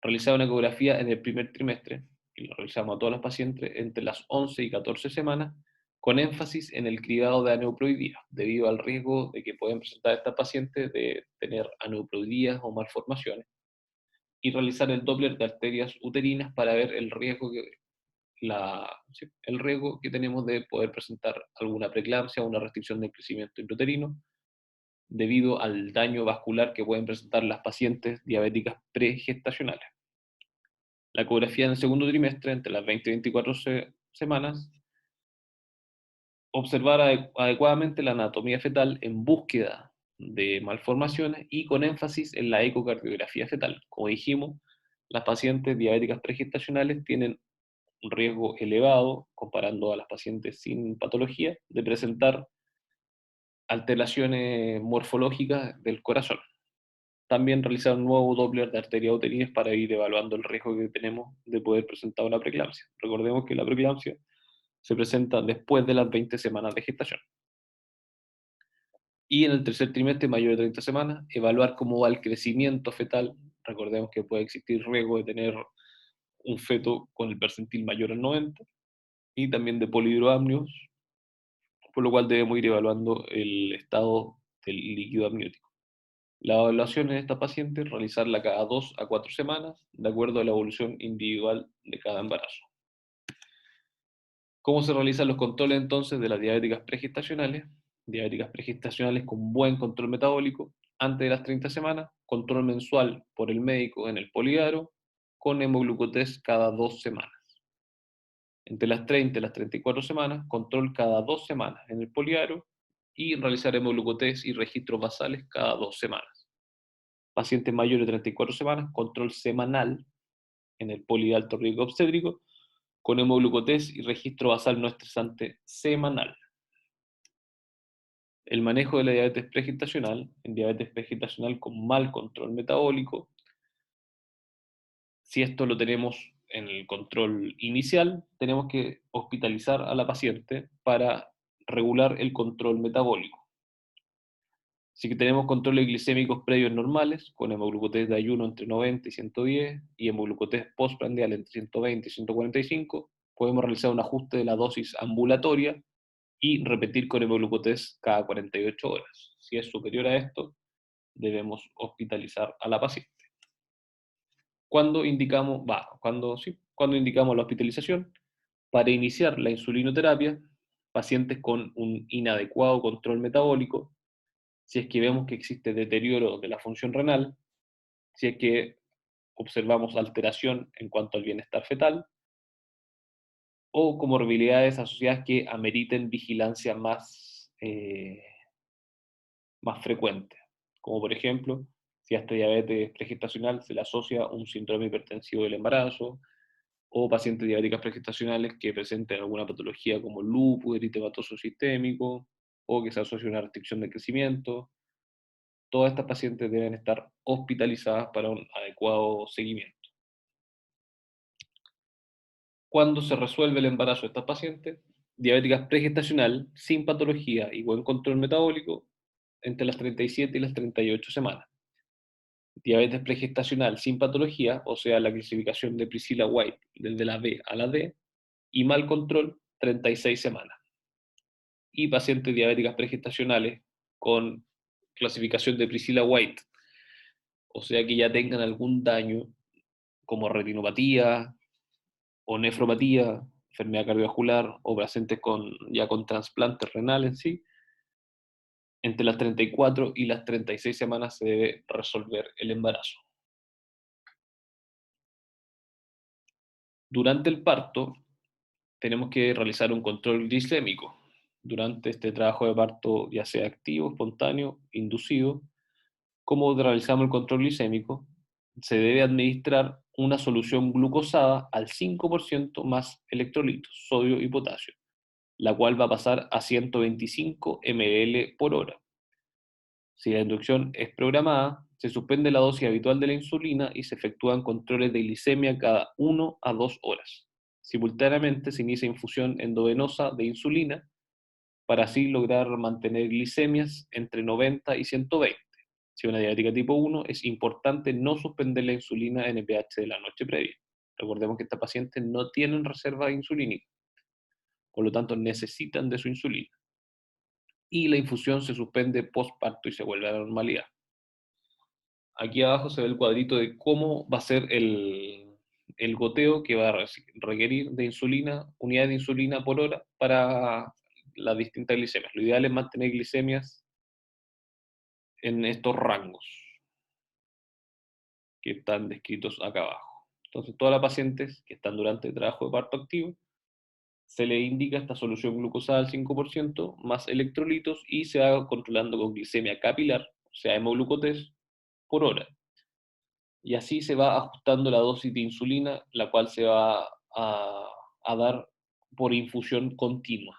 realizar una ecografía en el primer trimestre, y lo realizamos a todas las pacientes entre las 11 y 14 semanas, con énfasis en el cribado de aneuploidías, debido al riesgo de que pueden presentar estas pacientes de tener aneuploidías o malformaciones, y realizar el Doppler de arterias uterinas para ver el riesgo el riesgo que tenemos de poder presentar alguna preeclampsia o una restricción del crecimiento intrauterino debido al daño vascular que pueden presentar las pacientes diabéticas pregestacionales. La ecografía en el segundo trimestre, entre las 20 y 24 semanas, observar adecuadamente la anatomía fetal en búsqueda de malformaciones y con énfasis en la ecocardiografía fetal. Como dijimos, las pacientes diabéticas pregestacionales tienen un riesgo elevado, comparando a las pacientes sin patología, de presentar alteraciones morfológicas del corazón. También realizar un nuevo Doppler de arterias uterinas para ir evaluando el riesgo que tenemos de poder presentar una preeclampsia. Recordemos que la preeclampsia se presenta después de las 20 semanas de gestación. Y en el tercer trimestre, mayor de 30 semanas, evaluar cómo va el crecimiento fetal. Recordemos que puede existir riesgo de tener un feto con el percentil mayor al 90 y también de polihidroamnios, por lo cual debemos ir evaluando el estado del líquido amniótico. La evaluación en esta paciente realizarla cada 2 a 4 semanas, de acuerdo a la evolución individual de cada embarazo. ¿Cómo se realizan los controles entonces de las diabéticas pregestacionales? Diabéticas pregestacionales con buen control metabólico, antes de las 30 semanas, control mensual por el médico en el Poliaro, con hemoglucotés cada 2 semanas. Entre las 30 y las 34 semanas, control cada 2 semanas en el Poliaro y realizar hemoglucotés y registros basales cada 2 semanas. Pacientes mayores de 34 semanas, control semanal en el poli de alto riesgo obstétrico, con hemoglucotés y registro basal no estresante semanal. El manejo de la diabetes pregestacional, en diabetes pregestacional con mal control metabólico, si esto lo tenemos en el control inicial, tenemos que hospitalizar a la paciente para regular el control metabólico. Si que tenemos controles glicémicos previos normales, con hemoglucotés de ayuno entre 90 y 110 y hemoglucotés postprandial entre 120 y 145, podemos realizar un ajuste de la dosis ambulatoria y repetir con hemoglucotés cada 48 horas. Si es superior a esto, debemos hospitalizar a la paciente. ¿Cuándo indicamos, cuando indicamos la hospitalización? Para iniciar la insulinoterapia, pacientes con un inadecuado control metabólico, si es que vemos que existe deterioro de la función renal, si es que observamos alteración en cuanto al bienestar fetal, o comorbilidades asociadas que ameriten vigilancia más frecuente, como por ejemplo, si a esta diabetes pregestacional se le asocia un síndrome hipertensivo del embarazo, o pacientes diabéticas pregestacionales que presenten alguna patología como lupus, eritematoso sistémico, o que se asocie a una restricción de crecimiento. Todas estas pacientes deben estar hospitalizadas para un adecuado seguimiento. ¿Cuándo se resuelve el embarazo de estas pacientes? Diabéticas pregestacional, sin patología y buen control metabólico, entre las 37 y las 38 semanas. Diabetes pregestacional sin patología, o sea, la clasificación de Priscilla White desde la B a la D, y mal control, 36 semanas. Y pacientes diabéticas pregestacionales con clasificación de Priscilla White, o sea, que ya tengan algún daño como retinopatía o nefropatía, enfermedad cardiovascular o pacientes ya con trasplantes renales en sí, entre las 34 y las 36 semanas se debe resolver el embarazo. Durante el parto tenemos que realizar un control glicémico. Durante este trabajo de parto, ya sea activo, espontáneo, inducido, ¿cómo realizamos el control glicémico? Se debe administrar una solución glucosada al 5% más electrolitos, sodio y potasio, la cual va a pasar a 125 ml por hora. Si la inducción es programada, se suspende la dosis habitual de la insulina y se efectúan controles de glicemia cada 1 a 2 horas. Simultáneamente se inicia infusión endovenosa de insulina para así lograr mantener glicemias entre 90 y 120. Si una diabética tipo 1, es importante no suspender la insulina NPH de la noche previa. Recordemos que estas pacientes no tienen reserva insulínica, por lo tanto necesitan de su insulina. Y la infusión se suspende postparto y se vuelve a la normalidad. Aquí abajo se ve el cuadrito de cómo va a ser el goteo que va a requerir de insulina, unidades de insulina por hora para las distintas glicemias. Lo ideal es mantener glicemias en estos rangos que están descritos acá abajo. Entonces, todas las pacientes que están durante el trabajo de parto activo, se le indica esta solución glucosada al 5% más electrolitos y se va controlando con glicemia capilar, o sea, hemoglucotés, por hora. Y así se va ajustando la dosis de insulina, la cual se va a dar por infusión continua.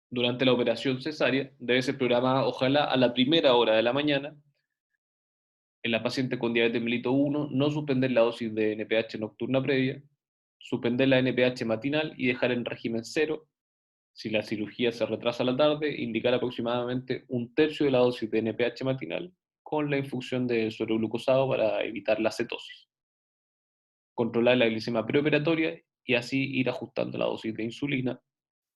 Durante la operación cesárea debe ser programada, ojalá, a la primera hora de la mañana. En la paciente con diabetes mellitus 1, no suspender la dosis de NPH nocturna previa, suspender la NPH matinal y dejar en régimen cero. Si la cirugía se retrasa a la tarde, indicar aproximadamente 1/3 de la dosis de NPH matinal con la infusión de suero glucosado para evitar la cetosis. Controlar la glicemia preoperatoria y así ir ajustando la dosis de insulina.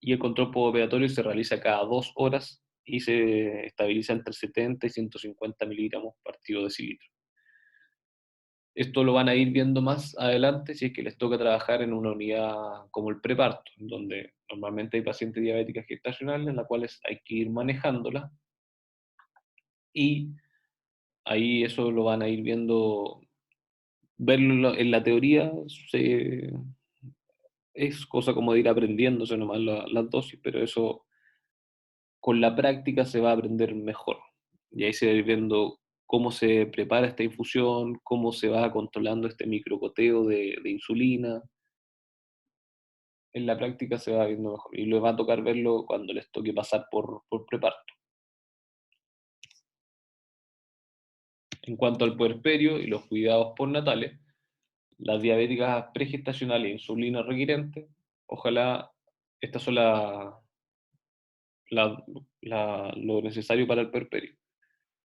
Y el control postoperatorio se realiza cada 2 horas y se estabiliza entre 70 y 150 miligramos partido decilitro. Esto lo van a ir viendo más adelante si es que les toca trabajar en una unidad como el preparto, donde normalmente hay pacientes diabéticas gestacionales, en las cuales hay que ir manejándola, y ahí eso lo van a ir viendo, verlo en la teoría es cosa como de ir aprendiéndose nomás las dosis, pero eso con la práctica se va a aprender mejor. Y ahí se va a ir viendo cómo se prepara esta infusión, cómo se va controlando este microcoteo de insulina. En la práctica se va viendo mejor y les va a tocar verlo cuando les toque pasar por preparto. En cuanto al puerperio y los cuidados postnatales, las diabéticas pregestacionales e insulina requirentes, ojalá estas son lo necesario para el puerperio.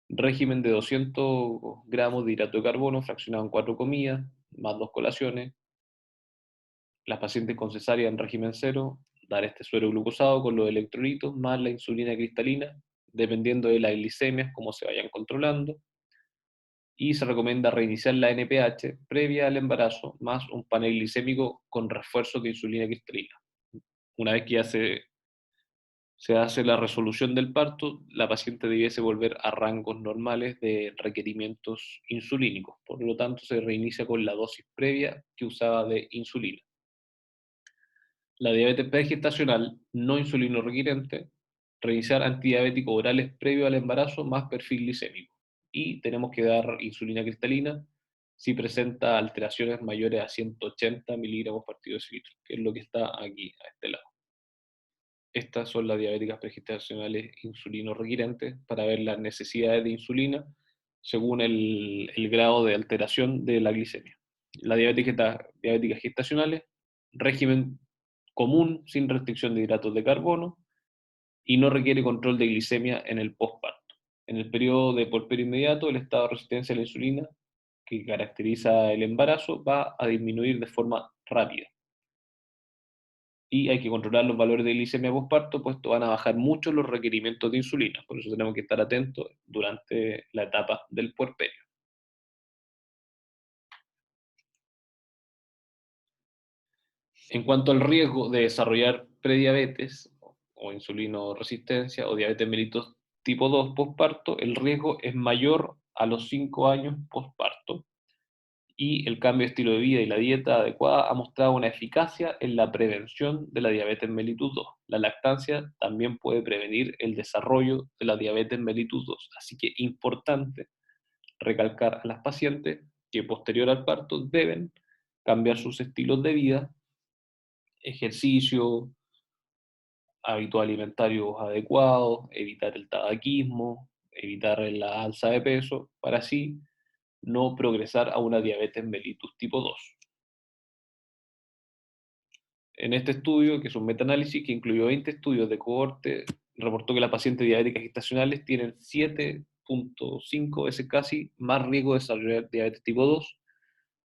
Régimen de 200 gramos de hidrato de carbono fraccionado en 4 comidas, más 2 colaciones. Las pacientes con cesárea en régimen cero, dar este suero glucosado con los electrolitos más la insulina cristalina, dependiendo de las glicemias, cómo se vayan controlando. Y se recomienda reiniciar la NPH previa al embarazo, más un panel glicémico con refuerzo de insulina cristalina. Una vez que ya se hace la resolución del parto, la paciente debiese volver a rangos normales de requerimientos insulínicos. Por lo tanto, se reinicia con la dosis previa que usaba de insulina. La diabetes pregestacional no insulino requirente, reiniciar antidiabéticos orales previo al embarazo más perfil glicémico. Y tenemos que dar insulina cristalina si presenta alteraciones mayores a 180 miligramos partido decilitro, que es lo que está aquí, a este lado. Estas son las diabéticas pregestacionales insulino requirentes para ver las necesidades de insulina según el grado de alteración de la glicemia. Las diabéticas gestacionales, régimen común sin restricción de hidratos de carbono y no requiere control de glicemia en el postparto. En el periodo de puerperio inmediato, el estado de resistencia a la insulina que caracteriza el embarazo va a disminuir de forma rápida. Y hay que controlar los valores de glicemia postparto, puesto van a bajar mucho los requerimientos de insulina. Por eso tenemos que estar atentos durante la etapa del puerperio. En cuanto al riesgo de desarrollar prediabetes o insulinoresistencia o diabetes mellitus tipo 2 postparto, el riesgo es mayor a los 5 años postparto, y el cambio de estilo de vida y la dieta adecuada ha mostrado una eficacia en la prevención de la diabetes mellitus 2. La lactancia también puede prevenir el desarrollo de la diabetes mellitus 2, así que es importante recalcar a las pacientes que posterior al parto deben cambiar sus estilos de vida, ejercicio, hábitos alimentarios adecuados, evitar el tabaquismo, evitar la alza de peso, para así no progresar a una diabetes mellitus tipo 2. En este estudio, que es un metaanálisis que incluyó 20 estudios de cohorte, reportó que las pacientes diabéticas gestacionales tienen 7.5 veces casi más riesgo de desarrollar diabetes tipo 2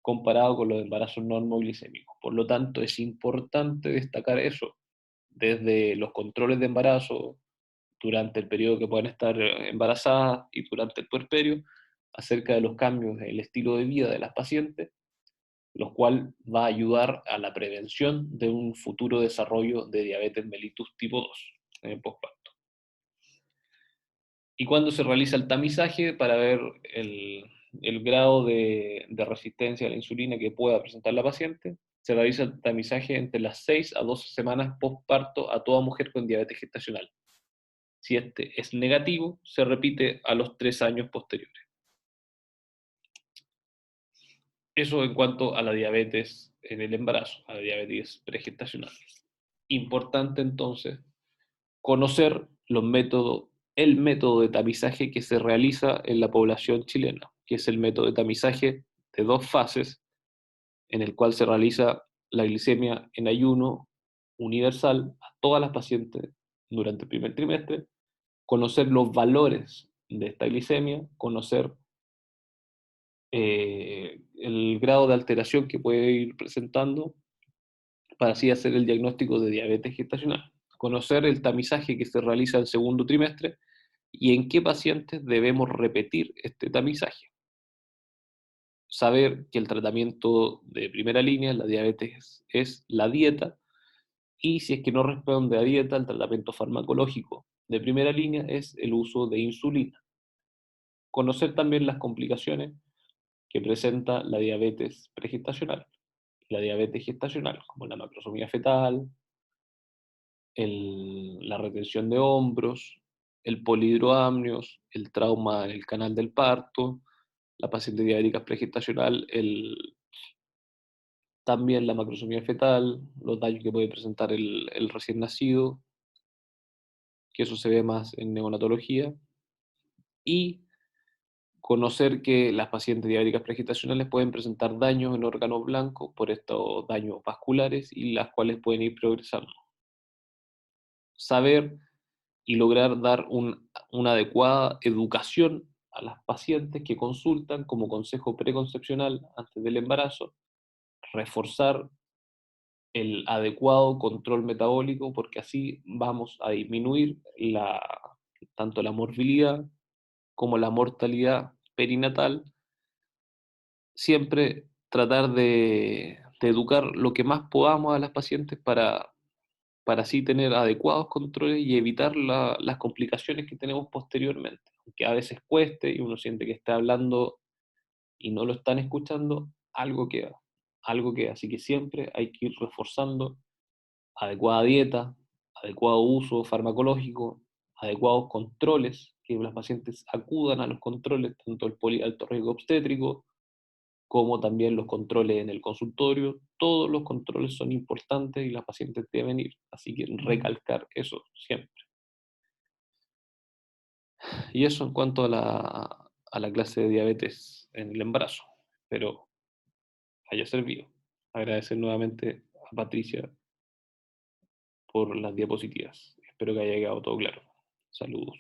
comparado con los embarazos normoglicémicos. Por lo tanto, es importante destacar eso, desde los controles de embarazo, durante el periodo que puedan estar embarazadas y durante el puerperio, acerca de los cambios en el estilo de vida de las pacientes, lo cual va a ayudar a la prevención de un futuro desarrollo de diabetes mellitus tipo 2 en el posparto. Y cuando se realiza el tamizaje para ver el grado de resistencia a la insulina que pueda presentar la paciente, se realiza el tamizaje entre las 6 a 12 semanas postparto a toda mujer con diabetes gestacional. Si este es negativo, se repite a los 3 años posteriores. Eso en cuanto a la diabetes en el embarazo, a la diabetes pregestacional. Importante entonces conocer el método de tamizaje que se realiza en la población chilena, que es el método de tamizaje de 2 fases, en el cual se realiza la glicemia en ayuno universal a todas las pacientes durante el primer trimestre, conocer los valores de esta glicemia, conocer el grado de alteración que puede ir presentando para así hacer el diagnóstico de diabetes gestacional, conocer el tamizaje que se realiza en el segundo trimestre y en qué pacientes debemos repetir este tamizaje. Saber que el tratamiento de primera línea en la diabetes es la dieta y si es que no responde a dieta, el tratamiento farmacológico de primera línea es el uso de insulina. Conocer también las complicaciones que presenta la diabetes pregestacional, la diabetes gestacional, como la macrosomía fetal, la retención de hombros, el polidroamnios, el trauma en el canal del parto, la paciente diabética pregestacional, también la macrosomía fetal, los daños que puede presentar el recién nacido, que eso se ve más en neonatología, y conocer que las pacientes diabéticas pregestacionales pueden presentar daños en órganos blancos por estos daños vasculares y las cuales pueden ir progresando. Saber y lograr dar una adecuada educación a las pacientes que consultan como consejo preconcepcional antes del embarazo, reforzar el adecuado control metabólico porque así vamos a disminuir tanto la morbilidad como la mortalidad perinatal, siempre tratar de educar lo que más podamos a las pacientes para así tener adecuados controles y evitar las complicaciones que tenemos posteriormente. Aunque a veces cueste y uno siente que está hablando y no lo están escuchando, algo queda, algo queda. Así que siempre hay que ir reforzando adecuada dieta, adecuado uso farmacológico, adecuados controles, que las pacientes acudan a los controles, tanto el polialto riesgo obstétrico, como también los controles en el consultorio. Todos los controles son importantes y las pacientes deben ir, así que recalcar eso siempre. Y eso en cuanto a la clase de diabetes en el embarazo. Espero haya servido. Agradecer nuevamente a Patricia por las diapositivas. Espero que haya quedado todo claro. Saludos.